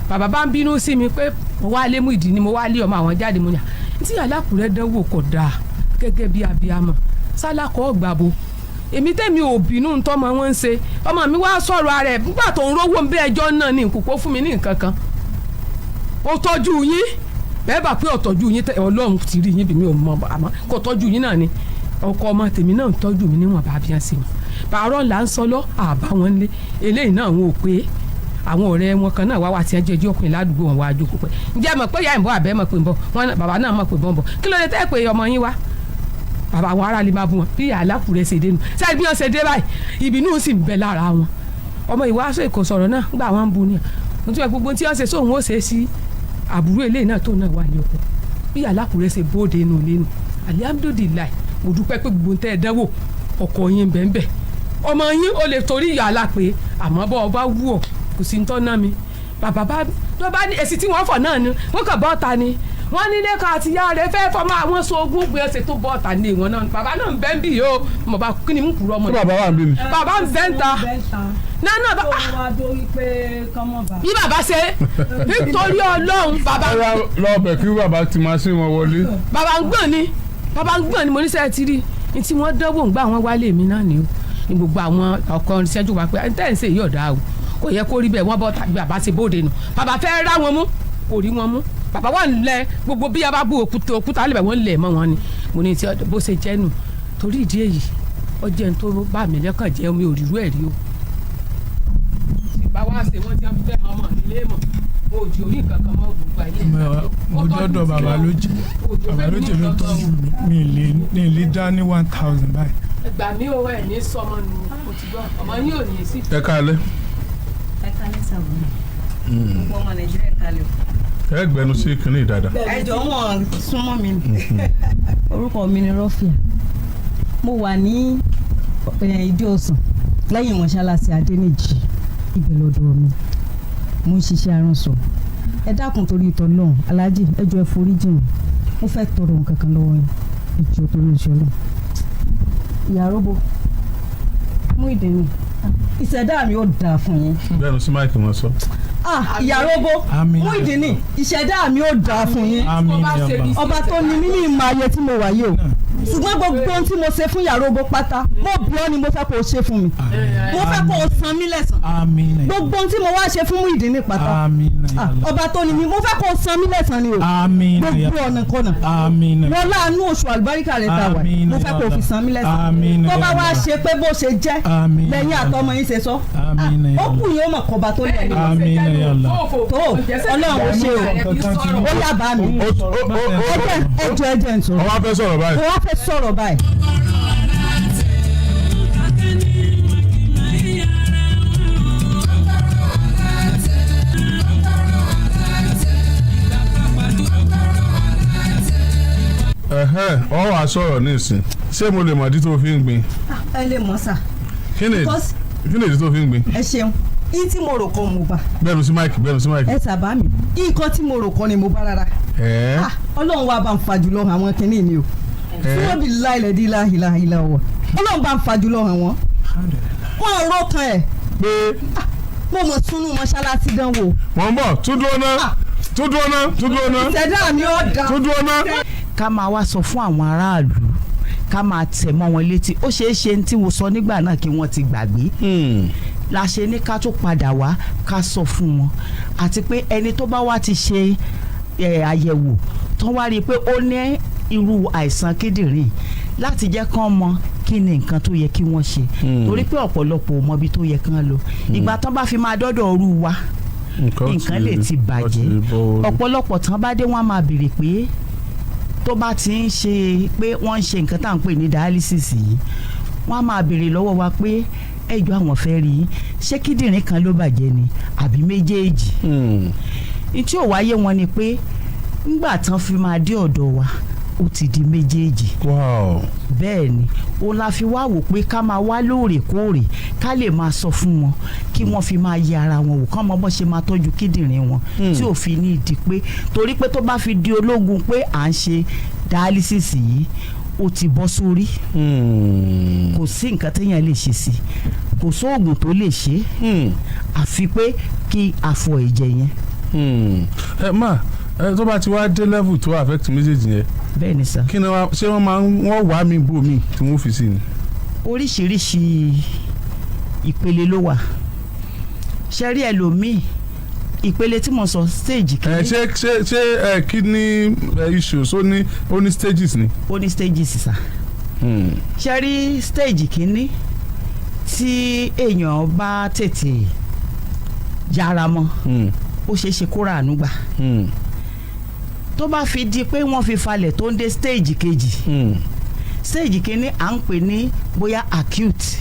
bàbá bá ń bínú sí mi pé mo wá lé Muyideen mo wá lé ọmọ àwọn jáde mo ní tí alákùrẹ́ dánwò kò dáa gẹ́gẹ́ bí abiyamọ sálákọ̀ gbàbo èmi tẹ́mi ò bínú ntọ́mọ wọn ń ṣe ọmọ mi wá sọ̀rọ̀ rẹ̀ nígbà tó ń rówó ń bẹ́ ẹjọ́ náà ní nkùkó fún mi ní nǹkan kan ó tọ́jú yín bẹ́ẹ̀ bá pé ọ̀tọ́jú yín Ọlọ́run ti rí yín bí mi ò mọ àmọ́ kò tọ́jú yín náà ni ọkọ ọmọ tèmi náà ń tọ́jú mi níwọ̀n bá bíyàn sí mi pààrọ̀ là ń sọ lọ àbá wọn lé eléyìí náà wọn ò pé àwọn ọ̀rẹ́ wọn kan náà wá tí wọ́n jẹ́ ẹjọ́ ọkùnrin ládùúgbò wọn wá jókòó pé ǹjẹ́ mọ̀ pé ìyá ìbọn àbẹ́ mọ̀ pé ń bọ̀ wọn bàbá náà mọ̀ pé ń bọ̀ kí ló dé tẹ́ pé ọmọ yín wá bàbá àwọn ará lè máa bú wọn bí Alákùrẹ́ ṣe dé nu ṣáà bí wọ́n ṣe dé báyìí ìbínú sì ń bẹ lára wọn ọmọ ìwáṣọ èkó sọ̀rọ̀ náà gbà wọ́n ń bu ni nítorí gbogbo tí wọ́n ṣe sóhun ó ṣe sí àbúrò eléyìí náà tó náà wà ní ọkọ bí Alákùrẹ́ ṣe bóde nù lẹ́nu alihamudulilayi mo dúpẹ́ pé gbogbo tẹ́ ẹ dánwò ọkọ yín bẹ́ẹ̀ ọmọ yín ó lè torí ìyá alápè àmọ́ bọ́ ọba wú ọ kò sí ń tọ́ náà mi bàbá bá ní èsì tí wọ́n fọ̀ náà ni wọ́n kàn bọ́ ta ni wọ́n ní lẹ́ka àti ìyá rẹ̀ fẹ́ fọmọ àwọn so ogún gbé ẹsẹ̀ tó bọ́ ta ní ìwọ̀n náà bàbá náà ń bẹ́ ń bì yìí o mo bá kí ni mú kúrò ọmọ yìí. bàbá wà ń bí mi. bàbá ń bẹ́ ń ta. náà bá bí bàbá ṣe nítorí Ọlọ́run bàbá. lọ́ọ̀bẹ̀ kí bàbá ti máa ṣe wọn wọlé. bàbá ń gbọ̀n ni mo ní sẹ́ẹ̀ ti rí ní tí wọ́n dánwò ń gbà wọ́n wálé mi náà ni o ní gbogbo àwọn ọkọ ìṣẹ́jú wa pé ẹ̀ ń ṣe yìí ọ̀dà o kò yẹ kó rí bẹ́ẹ̀ wọ́n bọ́ tàbí bàbá ṣe bóde nù bàbá fẹ́ rá wọn mú kò rí wọn mú bàbá wà nílẹ̀ gbogbo bí a bá bú òkúta lẹ́bẹ̀ wọ́n lẹ̀ mọ́ wọn ni mo ní tí bó ṣe jẹ́ nù torí ìdí èyí ó jẹ́ n tó bá mi lẹ́kàn jẹ́ mi ò rírú ẹ̀ rí o. tí bá wá ṣe wọ́n ti fẹ́ ọmọ nílé mọ̀ òjò orí nǹkan kan mọ́ gbogbo ayé. mo dọ́dọ̀ bàbá lójì ló tọ́jú mi lè dá ní 1000 báyìí. ẹgbà mi ò ẹ̀ ní sọmọ nù mo ti gbọ́ ọmọ yín ò ní sí. ẹ káalẹ́. ẹ káalẹ́ sábà gbogbo ọmọ Nàìjíríà káalẹ́ o. ẹ gbẹnu sí kínní dáadáa. ẹjọ wọn súnmọ́ mi orúkọ mi ni Rọ́fíà mo wà ní ìdí ọ̀sán lẹ́yìn mọ́ṣáláṣí Adéníjì ibẹ̀ lọ́dọ̀ mi mo ń ṣiṣẹ́ aránṣọ ẹ dákun torí ìtọ́lọ́run aláàjì ẹjọ ẹ foríjì mi mo fẹ́ tọrọ nǹkan kan lọ́wọ́ yín ẹjọ torí ìṣọlọ ìyá Róbó Muyideen ìṣẹ̀dá mi ò dáa fún yín. bẹ́ẹ̀ ni sí máìkì wọn sọ. ìyá Róbó Muyideen ìṣẹ̀dá mi ò dáa fún yín ọba tó ní mí ní ìmọ̀ ayé tí mo wà yìí o ṣùgbọ́n gbogbo ohun tí mo ṣe fún ìyá Róbó pátá mo bí ọ́ ni mo fẹ́ kó o ṣe fún mi mo fẹ́ kó o san mí lẹ́san gbogbo ohun tí mo wá ṣe fún Muyideen pátá ọba tó ní mí mo fẹ́ kó o san mí lẹ́san ni o gbogbo ọ̀nà kọ́nà wọ́n láàánú oṣù àlùbáríkà rẹ̀ ta wà mo fẹ́ kó o fi san mí lẹ́san tó bá wá ṣe pé bó ṣe jẹ́ lẹ́yìn àtọmọ yín ṣe sọ ó kù yín ó mọ̀ kọ́ba tó lẹ̀ ní tó Ọlọ́run ó ṣe o ó yá bá mi ẹjẹ ń sọ ọwọ́ fẹ́ sọ̀rọ̀ báyìí. ọwọ́ fẹ́ sọ̀rọ̀ báyìí. ọ wàá sọ̀rọ̀ nísìn ṣé mo lè mọ̀ ìdí tó fi ń gbin. ẹ lè mọ̀ sà. kí ni ìdí tó fi ń gbin. ẹ ṣeun yín tí mo rò kọ́ mo bá. bẹ́ẹ̀ni sí máìkì bẹ́ẹ̀ni sí máìkì. ẹ sábà mi nǹkan tí mo rò kọ́ ni mo bá rárá. Ọlọ́run wa bá ń fa jùlọ àwọn kìnìún ni o tí wọ́n bí láìlẹ̀ dí láhìláhìlá wọ̀ Ọlọ́run bá ń fa jùlọ àwọn. wọ́n rò kan ẹ̀ pé mo mọ̀ túnú mọ́ṣáláṣí dán wò. wọ́n bọ̀ tún dúró ná. ìṣẹ̀dá mi ò dá. tún dúró ná. ká máa wá sọ fún àwọn aráàlú ká máa tẹ̀ mọ́ wọn létí ó ṣeé ṣe tí mo sọ nígbà náà kí wọ́n ti gbàgbé la ṣe ní ká tó padà wá ká sọ fún wọn àti pé ẹni tó bá wá ti ṣe àyẹ̀wò tó wá rí i pé ó ní irú àìsàn kíndìnrín láti jẹ́ kán mọ kí ni nǹkan tó yẹ kí wọ́n ṣe torí pé ọ̀pọ̀lọpọ̀ ò mọ ibi tó yẹ kán lọ ìgbà tán bá fi máa dọ́dọ̀ ọrú wa nǹkan lè ti bàjẹ́ ọ̀pọ̀lọpọ̀ tán bá dé wọ́n máa béèrè pé tó bá ti ń ṣe pé wọ́n ń ṣe nǹkan tá à ń pè ní dialysis yìí wọ́n á máa béèrè lọ́wọ́ wa pé ẹjọ́ àwọn fẹ́ rí ṣé kíndìnrín kan ló bàjẹ́ ni àbí méjèèjì. tí ò wáyé wọn ni pé ńgbà tán fi máa dé ọ̀dọ̀ wa ó ti di méjèèjì. bẹ́ẹ̀ ni òun la fi wá wò pé ká máa wá lóòrèkóòrè ká lè máa sọ fún wọn kí wọ́n fi máa yẹ ara wọn wò kán mọ bó ṣe máa tọ́jú kíndìnrín wọn tí ò fi ní ìdí pé torí pé tó bá fi di ológun pé à ń ṣe dialysis yìí ó ti bọ́ sórí kò sí nǹkan téèyàn lè ṣe sí kò sóògùn tó lè ṣe àfi pé kí àfọ ẹ̀jẹ̀ yẹn. tó bá ti wá dé level tó affect méjèèjì yẹn. bẹ́ẹ̀ ni sà. kí ni ṣé wọ́n wá mi bò mí tí wọ́n fi sí ni. oríṣiríṣi ìpele ló wà ṣe rí ẹlòmíì ìpele tí mo sọ stage kìíní. ṣé kidney issues ó ní stages ni. ó ní stages sà. ṣe rí stage kìíní tí èèyàn bá tètè yára mọ́ ó ṣeé ṣe kó ràánú gbà. tó bá fi di pé wọ́n fi falẹ̀ tó ń dé stage kejì stage kìíní à ń pè ní bóyá acute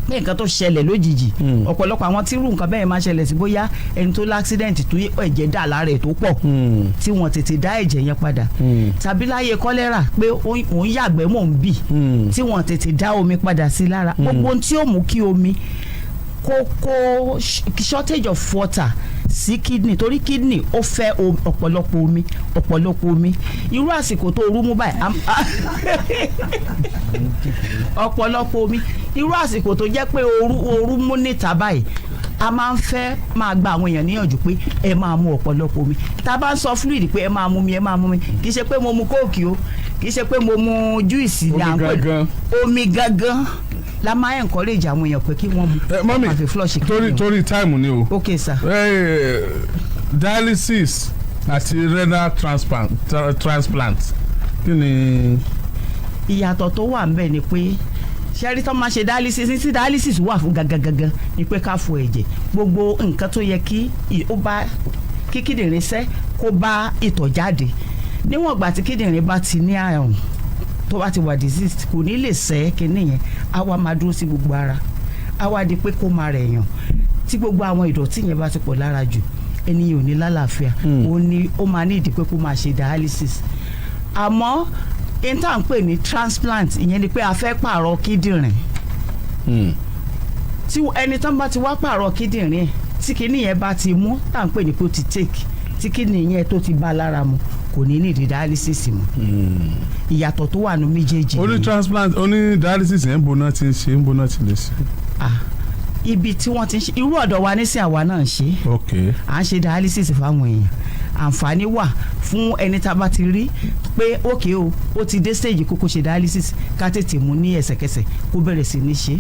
pé nǹkan tó ṣẹlẹ̀ lójijì ọ̀pọ̀lọpọ̀ àwọn tí irú nǹkan bẹ́ẹ̀ máa ṣẹlẹ̀ sí bóyá ẹni tó l'accident tó ẹ̀jẹ̀ dà lára ẹ̀ tó pọ̀ tí wọ́n tètè dá ẹ̀jẹ̀ yẹn padà tàbí láyé kọ́lẹ́rà pé òun yàgbẹ́ mò ń bì tí wọ́n tètè dá omi padà sí lára gbogbo ohun tí ó mú kí omi kó shortage of water sí kidney torí kidney ó fẹ́ ọ̀pọ̀lọpọ̀ omi irú àsìkò tó orú mú báyìí ọ̀pọ̀lọpọ̀ omi irú àsìkò tó jẹ́ pé orú mú níta báyìí a máa ń fẹ́ máa gba àwọn èèyàn níyànjú pé ẹ máa mu ọ̀pọ̀lọpọ̀ omi tá a bá ń sọ fluid pé ẹ máa mu mi kì í ṣe pé mo mu kóòkì o kì í ṣe pé mo mu júìsì ní à ń pè omi gangan la máa encourage àwọn èèyàn pé kí wọ́n mu àfi flush kí torí time ni o. ok sir. dialysis àti renal transplant kí ni. ìyàtọ̀ tó wà ń bẹ̀ ni pé ṣẹ́rí tó máa ṣe dialysis ní tí dialysis wà fún gangan ni pé ká fọ ẹ̀jẹ̀ gbogbo nǹkan tó yẹ kí kíndìnrín sẹ́ kó bá ìtọ̀ jáde níwọ̀n ìgbà tí kíndìnrín bá ti ní àrùn tó bá ti wà diseased kò ní lè sẹ́ kínní yẹn á wá máa dúró sí gbogbo ara á wá di pé kó máa rẹ̀ yàn tí gbogbo àwọn ìdọ̀tí yẹn bá ti pọ̀ lára jù ẹni yóò ní lálàáfíà ó máa ní ìdí pé kó máa ṣe dialysis àmọ́ ìta ń pè ní transplant ìyẹn ni pé a fẹ́ pààrọ̀ kíndìnrín tí ẹni tán bá ti wá pààrọ̀ kíndìnrín tí kínní yẹn bá ti mú tá à ń pè ní pé ó ti take tí kínní yẹn tó ti bá lára mu kò ní ní dialysis mọ́ ìyàtọ̀ tó wà ní méjèèjì. oní transplant oní dialysis yẹn ń boná ti ń ṣe ń boná ti lè ṣe. ibi tí wọ́n ti ń ṣe irú ọ̀dọ̀ wa nísìnyí àwa náà ń ṣe à ń ṣe dialysis fáwọn èèyàn àǹfààní wà fún ẹni tá a bá ti rí pé ókè o ó ti dé stage kókó ṣe dialysis ká tètè mú ní ẹsẹ̀kẹsẹ̀ kó bẹ̀rẹ̀ sí ní ṣe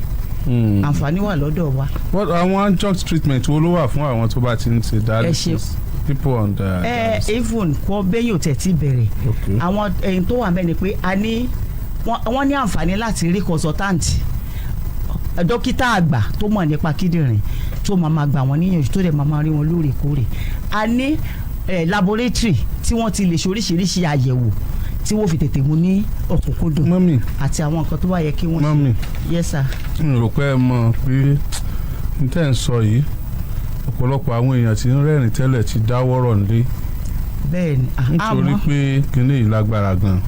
àǹfààní wà lọ́dọ̀ wa. àwọn adjunct treatment wo ló wà fún àwọn tó bá ti ń ṣe dialysis people on the. even kọ́ bẹ́yìn ò tẹ̀ tí bẹ̀rẹ̀ àwọn ẹ̀yìn tó wà bẹ́ẹ̀ ni pé wọ́n ní àǹfààní láti rí consultant dókítà àgbà tó mọ̀ nípa kíndìnrín tó máa gbà wọ́n níyànjú tó dẹ̀ máa rí wọn lóòrèkóòrè a ní laboratory tí wọ́n ti lè ṣe oríṣiríṣi àyẹ̀wò tí wọ́n fi tètè mú ní ọ̀kúnkúndùn àti àwọn nǹkan tó bá yẹ kí wọ́n ṣe. yes sir. n rò pé ẹ mọ̀ pé n tẹ́ ń sọ yìí ọ̀pọ̀lọpọ̀ àwọn èèyàn tí ń rẹ́rìn tẹ́lẹ̀ ti dáwọ́rọ̀ nílé. bẹ́ẹ̀ni nítorí pé kinní yìí lágbára gan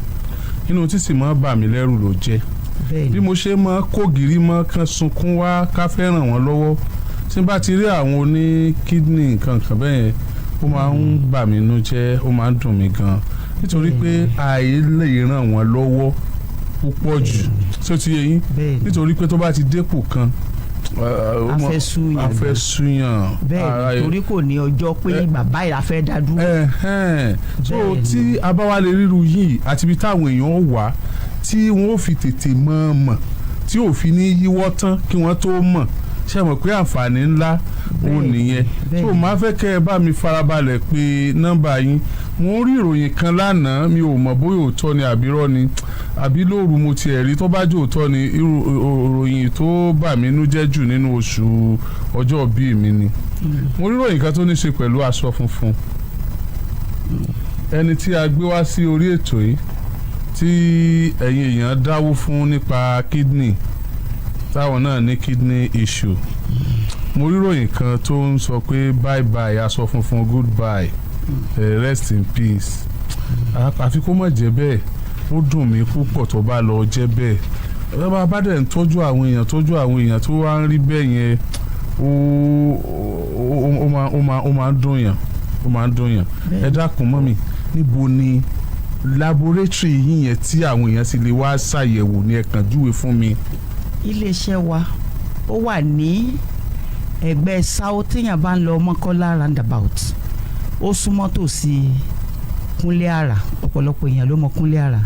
inú títì mọ́ bà mí lẹ́rù ló jẹ́ bí mo ṣe mọ́ kógìrì mọ́ kan sunkún wá ká fẹ́ ràn wọ́n lọ́wọ́ tí n bá ti rí àwọn oní kídìnì nǹkan bẹ́ẹ̀ ó máa ń bà mí nú jẹ́ ó máa ń dùn mí gan nítorí pé àìlè ràn wọ́n lọ́wọ́ púpọ̀ jù tí ó ti yé yín nítorí pé tó bá ti dépò kan afẹ́súyàn bẹ́ẹ̀ torí kò ní ọjọ́ pé bàbá ìlà fẹ́ dá dúró. so tí a bá wá lè ríru yìí àti ibi táwọn èèyàn wà tí wọ́n fi tètè mọ̀ tí ò fi ní yíwọ́ tán kí wọ́n tó mọ̀ ṣe mọ̀ pé àǹfààní ńlá òun nìyẹn so máa fẹ́ kẹ́ ẹ bá mi farabalẹ̀ pé nọ́mbà yín mo rí ìròyìn kan lánàá mi ò mọ̀ bóyá òótọ́ ni àbírọ́ ni àbí lóru mo tiẹ̀ rí tó bá jẹ́ òótọ́ ni ìròyìn tó bà mí nú jẹ́ jù nínú oṣù ọjọ́ bíi mi ni mo rí ìròyìn kan tó ní ṣe pẹ̀lú aṣọ funfun ẹni tí a gbé wá sí orí ètò yìí tí ẹ̀yin èèyàn dáwó fún nípa kidney táwọn náà ní kidney issue mo rí ròyìn kan tó ń sọ pé bye bye aṣọ funfun goodbye rest in peace àfi kó má jẹ́ bẹ́ẹ̀ ó dùn mí púpọ̀ tó bá lọ jẹ́ bẹ́ẹ̀ bá dẹ̀ ń tọ́jú àwọn èèyàn tó wá ń rí bẹ́ẹ̀ yẹn ó máa ń dùn yàn ẹ dákun mọ́ mi níbo ni laboratory yín yẹn tí àwọn èèyàn sì lè wá ṣàyẹ̀wò ní ẹ kàn júwe fún mi. iléeṣẹ́ wa ó wà ní ẹgbẹ́ south téèyàn bá ń lọ Mọ́kọ́lá roundabout ó súnmọ́ tòsí Kúnlé Àrà ọ̀pọ̀lọpọ̀ èèyàn ló mọ Kúnlé Àrà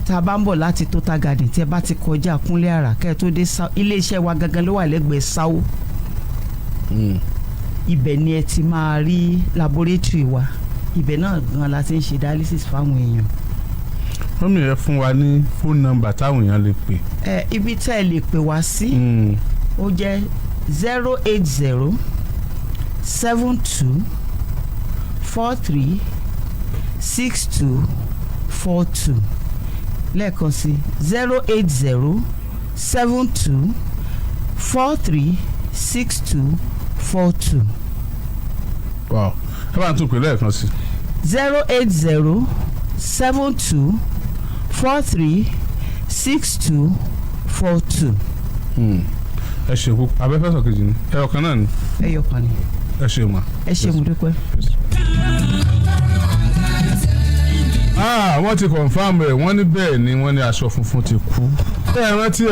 tá a bá ń bọ̀ láti Total Garden tí ẹ bá ti kọjá Kúnlé Àrà kẹ́ ẹ tó dé iléeṣẹ́ wa gangan ló wà lẹ́gbẹ̀ẹ́ sáwó ibẹ̀ ni ẹ ti máa rí laboratory wa ibẹ̀ náà gan la ti ń ṣe dialysis fáwọn èèyàn. wọ́n mi rẹ̀ fún wa ní phone number táwọn èèyàn lè pè. Ibi tẹ́ ẹ lè pè wá sí ó jẹ́ 080 72 43 62 42 lẹ́ẹ̀kan sí 080 72 43 62 42. wow ẹ bá ń tún pè lẹ́ẹ̀kan sí. 080 72 43 62 42. ẹ ṣe kú abẹ́fẹ́ sọ kejì ni ẹyọ kan náà ni. ẹyọ kan ni. ẹ ṣe mà. ẹ ṣe mo dúpẹ́. wọ́n ti confam rẹ̀ wọ́n ní bẹ́ẹ̀ ni wọ́n ní aṣọ funfun ti kú. ẹ rántí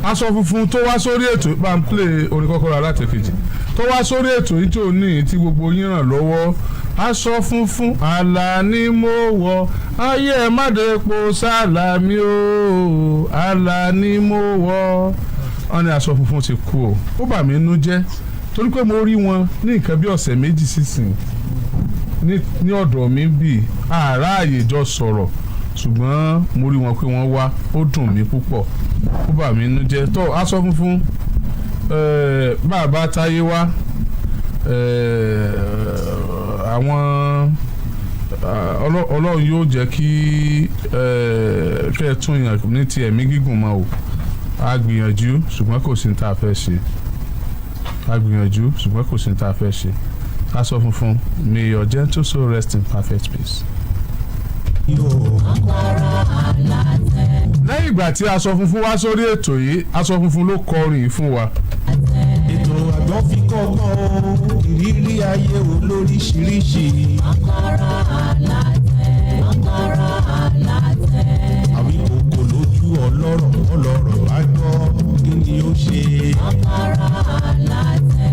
aṣọ funfun tó wá sórí ètò bá ń play orin Kokoro Alate kejì tó wá sórí ètò yìí tó ní tí gbogbo yín ràn lọ́wọ́ aṣọ funfun àlà ni mo wọ̀ ayé ẹ̀ má dé po sálàmì o àlà ni mo wọ̀ wọ́n ní aṣọ funfun ti kú o ó bà mí nú jẹ́ torí pé mo rí wọn ní nǹkan bí ọ̀sẹ̀ méjì sísìn ní ọ̀dọ̀ mi bíi àráàyè jọ sọ̀rọ̀ ṣùgbọ́n mo rí wọn pé wọ́n wá ó dùn mí púpọ̀ ó bà mí nú jẹ́ tó aṣọ funfun bàbá táyé wá àwọn ọlọ́run yóò jẹ́ kí kẹ́ ẹ tún yàn ní ti ẹ̀mí gígùn mọ́ o a gbìyànjú ṣùgbọ́n kò sí ní tá a fẹ́ ṣe aṣọ funfun may your gentle soul rest in perfect peace. lẹ́yìn ìgbà tí aṣọ funfun wá sórí ètò yìí aṣọ funfun ló kọrin fún wa. ètò àgbọ̀n fi kọ́kọ́ ìrírí ayé wo lóríṣiríṣi. Kokoro Alate. àwí kòkò lójú ọlọ́rọ̀ bá gbọ́ kí ni ó ṣe. Kokoro Alate.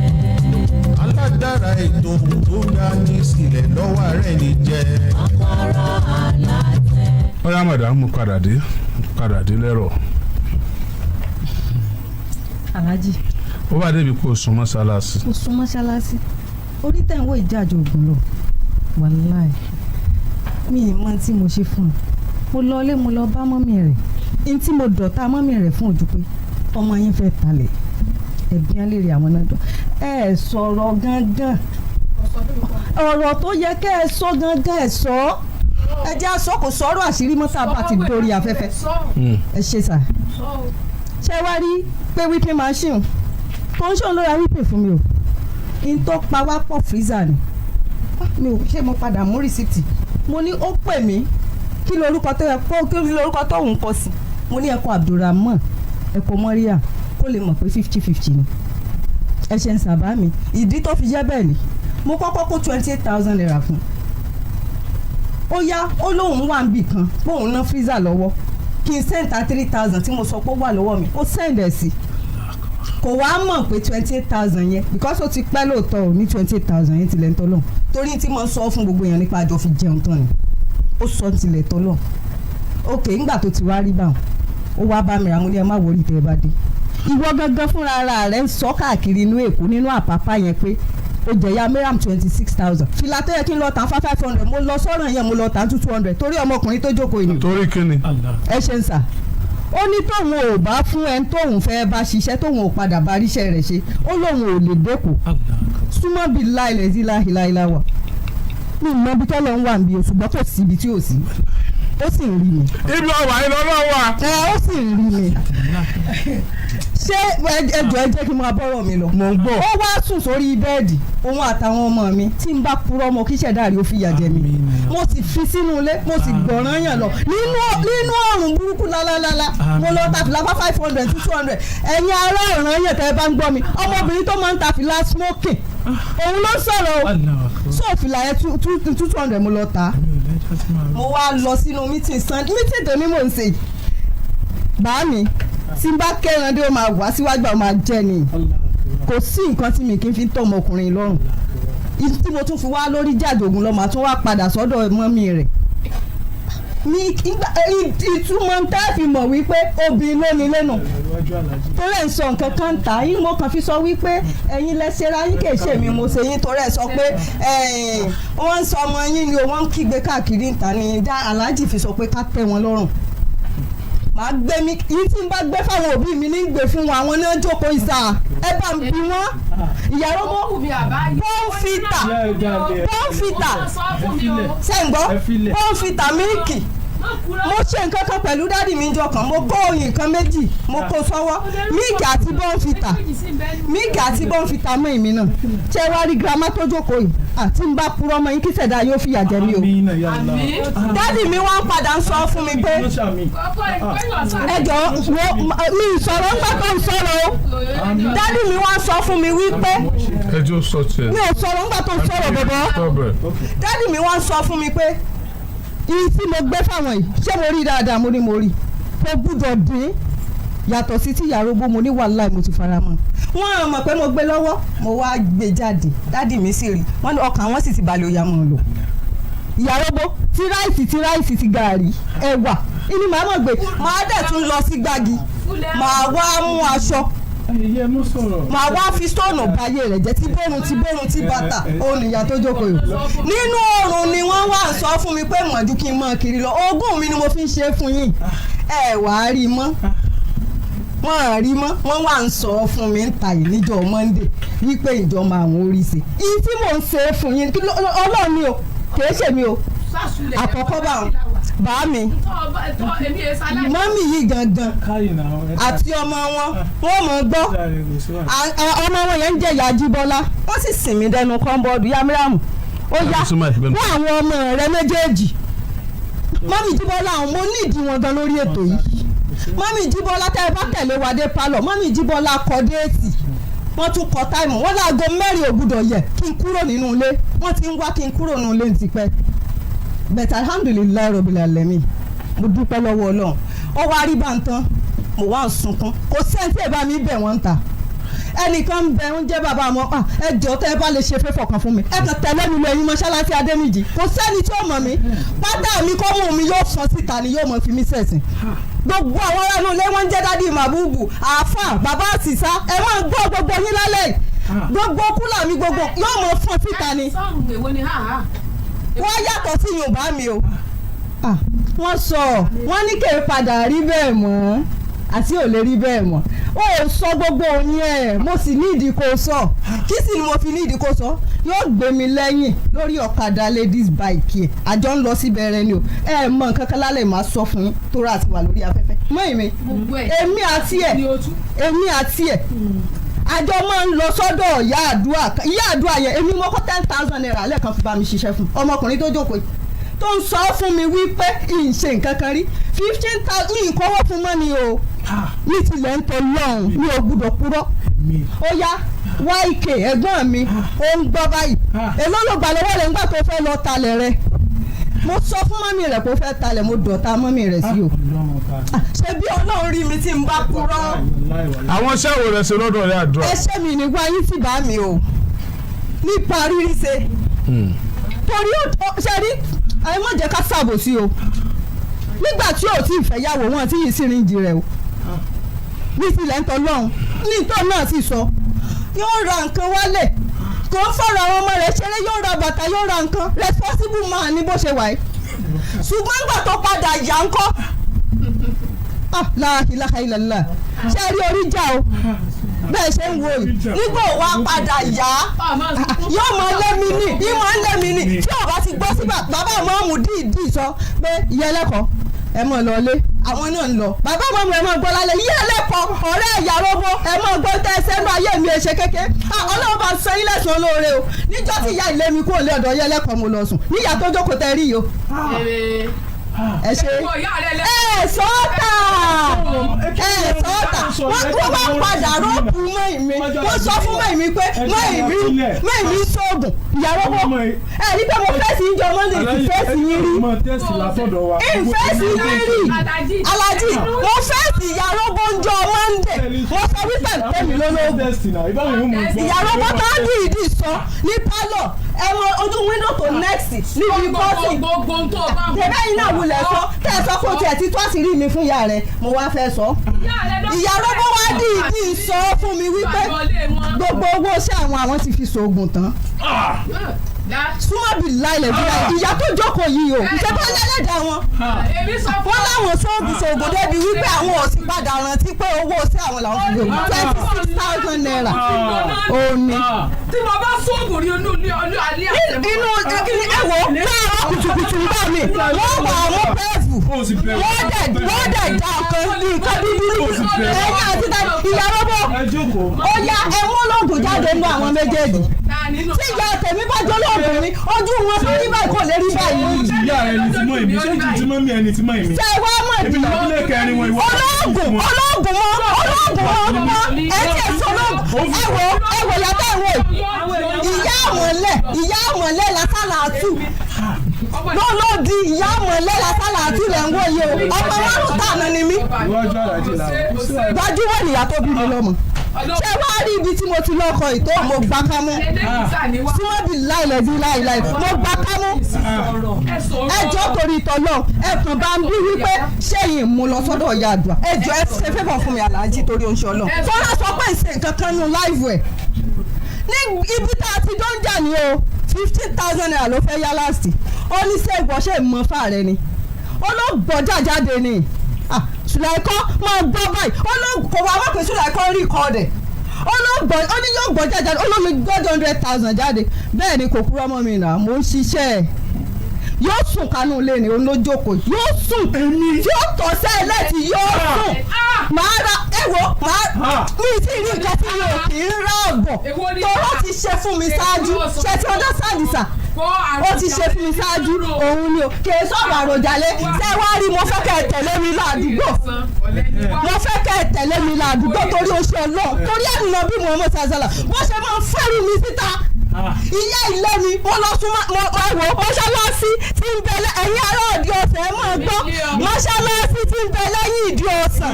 alágbára ètò tó dání sílẹ̀ lọ́wọ́ rẹ̀ ní jẹ́. Kokoro Alate. ọ̀yá màdàmú padà dé lẹ́rọ̀. Alhaji. ó bá débi kó o sún mọ́ṣáláṣí. mo sún mọ́ṣáláṣí orí tẹ̀ ń wò ìjáàjò ògùn lọ wàláì mi ì mọ tí mo ṣe fún un mo lọ ilé mo lọ bá mọ́mì rẹ̀ ní tí mo dọ̀tá mọ́mì rẹ̀ fún ojú pé ọmọ yín fẹ́ talẹ̀ ẹ̀bí á lè rí àwọn náà dán ẹ sọ̀rọ̀ gangan ọ̀rọ̀ tó yẹ kẹ́ ẹ sọ gangan ẹ sọ ẹ jẹ́ àsọ kò sọ̀rọ̀ àṣírí mọ́tà bá ti dórí afẹ́fẹ́ ẹ ṣe sà ṣé wá rí pé whipping machine tó ń ṣòun ló ra whipping fún mi o n tó pa wá pọ̀ freezer ni mi ò ṣe mo padà mú rìsíìtì mo ní ó pè mí kí lorúkọ tó yẹ kí lorúkọ tó ń kọ sí mo ní ẹ̀kọ́ Abdulrahman ẹ̀kọ́ Mọ́ríà kó lè mọ̀ pé 50-50 ni ẹ ṣe ń sábà mi ìdí tó fi jẹ́ bẹ́ẹ̀ ni mo kọ́kọ́ kó 28,000 naira fún ó yá ó lóun wà níbì kan bóun ná freezer lọ́wọ́ kí n sẹ́ǹtà 3,000 tí mo sọ pé ó wà lọ́wọ́ mi ó sẹ́ǹdẹ̀ sí kò wá mọ̀ pé 28,000 yẹn because ó ti pẹ́ lóòótọ́ ò ní 28,000 yẹn tilẹ̀ ń tọ́lọ̀ torí tí mo sọ fún gbogbo èèyàn nípa àjọ fi jẹun tán ni ó sọ tilẹ̀ tọ́lọ̀ ok ńgbà tó ti wá rí báwọn ó wá bá mi ra mo ní ẹ má wọrí tẹ́ ẹ bá dé ìwọ gangan fúnra ara rẹ ń sọ káàkiri inú Èkó nínú Àpápá yẹn pé ó jẹ̀yà mẹ́ràm 26,000 fìlà tó yẹ kí n lọ tà 500 mo lọ sọ́rọ̀ yẹn mo lọ tà 200 torí ọmọkùnrin tó jókòó yìí. torí kíni. ẹ ṣe ń sà ó ní tóun ò bá fún ẹni tóun fẹ́ bá ṣiṣẹ́ tóun ò padà bá ríṣẹ́ rẹ̀ ṣe ó lóun ò lè dẹ́kọ̀ súnmọ́ bíi láìlẹ̀ sí láìláìlá wà ní ìmọ̀ ibi tọ́lọ̀ ń wà níbi o ṣùgbọ́n kò sí ibi tí ò sí ó sì ń rí mi. ibi ọwà yìí lọ́wọ́ wa. ó sì ń rí mi. ṣé ẹjọ́ ẹ jẹ́ kí n máa bọ́rọ̀ mi lọ. mo ń bọ̀. ó wá sùn sórí bẹ́ẹ̀dì òun àtàwọn ọmọ mi tí n bá purọ́ ọmọ kí ṣẹ̀dá rí ó fi yà jẹ mi. mo sì fi sínú ilé mo sì gbọ̀ràn yàn lọ nínú ọ̀rùn burúkú lálálálá mo lọ ta fìlà 500 200 ẹ̀yin ará ọ̀ràn yàn tẹ́ ẹ bá ń gbọ́ mi ọmọbìnrin tó máa ń ta fìlà smoking òun ló sọ̀rọ̀ o so fìlà yẹn 200 mo lọ ta mo wá lọ sínú meeting tó ní mò ń ṣe bá mi tí n bá kẹ́ran dé ó máa wá síwájú àwọn máa jẹ́ ni kò sí nǹkan tí mi kì í fi tọ́ ọmọkùnrin lọ́rùn tí mo tún fi wá lórí jàdògùn lọ́ọ́ máa tún wá padà sọ́dọ̀ mọ́mí rẹ̀ ìtumọ̀ tá a fi mọ̀ wípé obìnrin ló ní lẹ́nu torí ẹ̀ ń sọ nǹkan kan tà yín mo kàn fi sọ wípé ẹ̀yin lẹ́sẹ̀ ra yín kì í ṣe mi mo ṣe yín torí ẹ̀ sọ pé wọ́n ń sọ ọmọ yín ni wọ́n ń kígbe káàkiri níta ni aláàjì fi sọ pé ká tẹ́ wọn lọ́rùn màá gbé mi yìí tí n bá gbé fáwọn òbí mi ní gbé fún wọn àwọn náà jókòó ìsà ẹ bá ń bí wọn ìyàrá mọ bọ́ǹfìtà sẹ́ǹgbọ́ bọ́ǹfìtà mílìkì mo ṣe nǹkan kan pẹ̀lú dádì mi jọ kan mo kó nǹkan méjì mo kó sọ́wọ́ mílìkì àti bọ́ǹfìtà mọ́ èmi náà ṣé wàá rí girama tó jókòó yìí àti n bá purọ́ mọ́ yín kí ṣẹ̀dá yóò fìyà jẹ mí o dádì mi wá ń padà ń sọ fún mi pé ẹjọ́ mi ìsọ̀rọ̀ ńgbà tó ń sọ̀rọ̀ o dádì mi wá ń sọ fún mi wípé ẹjọ́ sọ tiẹ̀ mi ò sọ̀rọ̀ ńgbà tó ń sọ̀rọ̀ bọ̀bọ̀ dádì mi wá ń sọ fún mi pé iye tí mo gbé fáwọn yìí ṣé mo rí dáadáa mo rí kò gbúdọ̀ dín yàtọ̀ sí ti yàrógbó mo ní wàhálà mo ti fara mọ́ wọ́n mọ̀ pé mo gbé lọ́wọ́ mo wá gbé jáde dádì mi sì rí wọ́n ní ọkàn wọn sì ti balẹ̀ òyà mọ́ lò ìyàrógbó ti ráìsì ti gààrí ẹ̀wà ìní màá mọ̀ gbé màá dẹ̀ tún lọ sí gbági màá wá mú aṣọ màá wá fi stóònù báyé rẹ̀ jẹ́ tí bórun tí bàtà òun ìyá tó jókòó yìí nínú oòrùn ni wọ́n wá sọ fún mi pé mọ̀jú kí n mọ̀ kiri lọ ogún mi ni mo fi ń ṣe fún yín ẹ wàá rí mọ́ wọ́n rí mọ́ wọ́n wá ń sọ fún mi ń ta yìí níjọ́ Monday wípé ìjọba àwọn orí ṣe iye tí mò ń ṣe fún yín Ọlọ́run mi o kìí ṣe mi o àkọ́kọ́ bá mi mọ́mì yìí gangan àti ọmọ wọn mọ̀ gbọ́ ọmọ wọn yẹn ń jẹ́ ìyá Jíbọ́lá wọ́n sì sìn mí dẹnu kọ́ńbọ́ọ̀dù yamiramu ó yá fún àwọn ọmọ rẹ méjèèjì mọ́mì Jíbọ́lá àwọn mo ní ìdí wọn gan lórí ètò yìí mọ́mì Jíbọ́lá tẹ́ ẹ bá tẹ̀lé wa dé pálọ̀ mọ́mì Jíbọ́lá kọ déètì wọ́n tún kọ táìmù wọ́n láago mẹ́rin ò gbúdọ̀ yẹ kí n kúrò nínú ilé wọ́n ti ń wá kí n kúrò nínú ilé tipẹ́ bẹ̀tẹ̀ alhamdulilayi rabbil alamin mo dúpẹ́ lọ́wọ́ Ọlọ́run ó wá rí bá ń tán mo wá ń sunkún kò sẹ́ńtì ẹ̀ bá mi bẹ̀ wọ́n ń ta ẹnìkan ń bẹ ń jẹ́ bàbá àmọ́ ẹjọ́ tẹ́ ẹ bá lè ṣe fẹ́fọ̀ kan fún mi ẹ kàn tẹ̀lé mi lọ ẹ̀yin mọ́ṣáláṣí Adéníjì kò sẹ́ni tí ó mọ̀ mí pátá mi kọ́ mú mi yóò fọ́n síta ni yóò mọ̀ fi mí sẹ̀sìn gbogbo àwọn ará inú ilé wọn ń jẹ́ dádì màbúbù àáfà bàbá àṣìṣà ẹ máa gbọ́ gbogbo yín lálẹ́ gbogbo kúlà mi gbogbo yóò mọ̀ fọ́n síta ni wọ́n yàtọ̀ sí Yorùbá mi o wọ́n sọ wọ́n ní kèrè padà rí bẹ́ẹ̀ mọ́ àti ò lè rí bẹ́ẹ̀ mọ́ ó sọ gbogbo òyìn ẹ̀ mo sì ní ìdí kó sọ kí sì ni mo fi ní ìdí kó sọ yóò gbé mi lẹ́yìn lórí ọ̀kadà ladies bike ẹ̀ àjọ ń lọ sí bẹ̀rẹ̀ ni o ẹ mọ nǹkan kan lálẹ́ máa sọ fún yín tó rà àti wà lórí afẹ́fẹ́ mọ́ ìmí èmi àti ẹ̀ àjọ máa ń lọ sọ́dọ̀ ìyá àdúrà yẹn èmi mo kọ́ 10,000 naira lẹ́ẹ̀kan fi bá mi ṣiṣẹ́ fún ọmọkùnrin tó jókòó yìí tó ń sọ fún mi wípé ìṣe nǹkan kan rí 15,000 ìkọ́wọ́ fún mọ́ ni o ní tilẹ̀ ń tọ́ lọ́hùn mi ò gbúdọ̀ purọ́ ó yá YK ẹ̀gbọ́n mi ó ń gbọ́ báyìí èló ló gbà lọ́wọ́ rẹ̀ ńgbà tó fẹ́ lọ talẹ̀ rẹ̀ mo sọ fún mọ́mì rẹ̀ kó fẹ́ talẹ̀ mo dọ̀ta mọ́mì rẹ̀ sí o ṣé bí Ọlọ́run rí mi tí n bá purọ́. àwọn ṣẹ́wó rẹ̀ ṣe lọ́dọ̀ rẹ̀ àdúrà. ẹṣẹ́ mi ní wáyé sì bá mi o nípa rírí ṣe torí ṣe rí ẹ má jẹ́ ká ṣàbòsí o nígbà tí ò tí ì fẹ́ yàwó wọn tí yìí sì rìn jì rẹ̀ o ní tilẹ̀ ń tọ́ lọ́hùn ní ìtọ́ náà sì sọ yóò ra nǹkan wálé kò ń fọ̀rọ̀ àwọn ọmọ rẹ̀ ṣeré yóò ra bàtà yóò ra nǹkan responsible man ní bó ṣe wà yìí ṣùgbọ́n nígbà tó padà yà ń kọ́ la ilaha illallah ṣe rí orí jà o bẹ́ẹ̀ ṣe ń wo yìí nígbà wa padà yá yóò máa lé mi ní tí ò bá ti gbọ́ sí bàbá mọ́ mọ́mù díìdì sọ pé ìyá ẹlẹ́kọ̀ọ́ ẹ mọ̀ lọlé àwọn náà ń lọ bàbá mọ́mù ẹ mọ̀ gbọ́ lálẹ́ ìyá ẹlẹ́kọ̀ọ́ ọ̀rẹ́ ìyàrógbó ẹ mọ̀ gbọ́ tẹ́ ẹ sẹ́nu ayé mi ẹ ṣe kéke ọlọ́run bá sọ ilé ẹ̀sùn olóore o níjọ́ tí ìyá ilé mi kúrò lé ọ̀dọ̀ ìyá ẹlẹ́kọ̀ọ́ mo lọ sùn níyà tó jókòó tẹ́ rí yìí o ẹ ṣe sọ́tà wọ́n bá padà rọ́ọ̀pù mọ́ìmí wọ́n sọ fún mọ́ìmí pé mọ́ìmí sóògùn ìyàrógbó ẹ rí pé mo fẹ́ẹ̀sì ń jọ mọ́ndé ti fẹ́ẹ̀sì yín rí ìfẹ́ẹ̀sì yín rí alájí mo fẹ́ẹ̀sì ìyàrógbó ń jọ mọ́ndé mo sọ wípé tẹ́mi lólógún ìyàrógbó tó ń dìídì sọ ní pálọ̀ ẹ̀wọ̀n ojú wíńdò tó next níbi bọ́sì tẹ̀bẹ́ iná wulẹ̀ sọ tẹ́ ẹ sọ kó tiẹ̀ ti tó àṣírí mi fún ìyá rẹ̀ mo wá fẹ́ sọ. ìyàrógbó wá dìídì sọ fún mi wípé gbogbo owó ṣé àwọn ti fi ṣoògùn tán súnmọ́ bí láìlẹ̀ bí láì ìyá tó jókòó yìí o ìjọba lẹ́lẹ́dà wọn wọ́n láwọn ṣoògùn débi wípé àwọn ò sì padà rántí pé owó sí àwọn làwọn fi lò 26,000 naira òní. tí mo bá ṣoògùn rí inú ilé ọlọ́ alẹ́ àtẹ̀mọ́. inú ẹ̀wọ̀ láàárọ̀ kùtùkùtù ń bá mi wọ́n wà àwọn pẹ́ẹ́fù wọ́n dẹ̀ dá nǹkan ní nǹkan bíbí ẹ̀yìn àti ìyàrógbó ó yá ẹ̀wọ̀n lóògùn jáde nínú àwọn méjèèjì tí ìyá tèmi bá jọ lóògùn ojú wọn fún rí báyìí kò lè rí báyìí. ìyá ẹni tí mọ èmi ṣé jùjú mọ mi ẹni tí mọ èmi. ṣé wá mọ̀ di olóògùn mọ́ ẹ ti ẹ̀ sọ lóògùn ẹ̀wọ̀ yàtọ̀ ìyá àmọ̀lẹ́ lásàlà àtù lọ́lọ́dì ìyá àmọ̀lẹ́ lásàlà àtù lẹ̀ ń wò yìí o ọmọ wọn tà náà ni mí. gbajúmọ̀ nìyá tó bí mi lọ́mọ ṣé wàá rí ibi tí mo ti lọ́kọ̀ ìtó mo gbà kámú súnmọ́bì láìlẹ́bí láìláì mo gbà kámú ẹjọ́ torí ìtọ́lọ́ ẹ̀kàn bá ń bí wípé ṣéyìn mú lọ sọ́dọ̀ ìyá àdúrà ẹjọ́ ẹ ṣe fẹ́ bọ̀ fún mi aláàjì torí oṣù ọlọ́ fọlá sọ pé ìṣe nǹkan kan nù láìvù ẹ̀ ní ibi tá a ti jọ ń jà ní o 15,000 naira ló fẹ́ yá láàsì ó ní ṣé ìgbọ́ṣẹ́ ìmọ̀fà rẹ ni ó ló gbọ́jà jáde ni Sùlàìkọ́ máa gbọ́ báyìí kò wá wápé Sùlàìkọ́ rí kọ́ọ̀dẹ̀ ó ní yóò gbọ́ jáde ó ló mi gbọ́dọ̀ 100,000 jáde bẹ́ẹ̀ ni kò kúrò ọmọ mi nà mò ń ṣiṣẹ́ yóò sùn kánú ilé ni olójókòó yóò sùn yóò tọ̀ sẹ́lẹ̀ tí yóò sùn máa ra mi ti rí nǹkan tí mi ò kì í rà ọ̀bọ̀ tọ́rọ̀ ti ṣe fún mi ṣáájú ṣe ti ọjọ́ sáàdìsà ó ti ṣe fún mi ṣáájú òun ni o kì í sọ̀rọ̀ àròjàlé ṣé wàá rí mo fẹ́ kẹ́ ẹ tẹ̀lé mi ládùúgbò torí oṣù ọlọ́ọ̀ torí àná bí mo mọ̀ ṣàṣàlà wọ́n ṣe máa ń fẹ́rù mi síta ìyá ilé mi mo lọ sún mọ́ṣáláṣí tí ń bẹ ẹ̀yìn ará òdi ọ̀sẹ̀ ẹ̀ máa gbọ́ mọ́ṣáláṣí tí ń bẹ lẹ́yìn ìdí ọ̀sán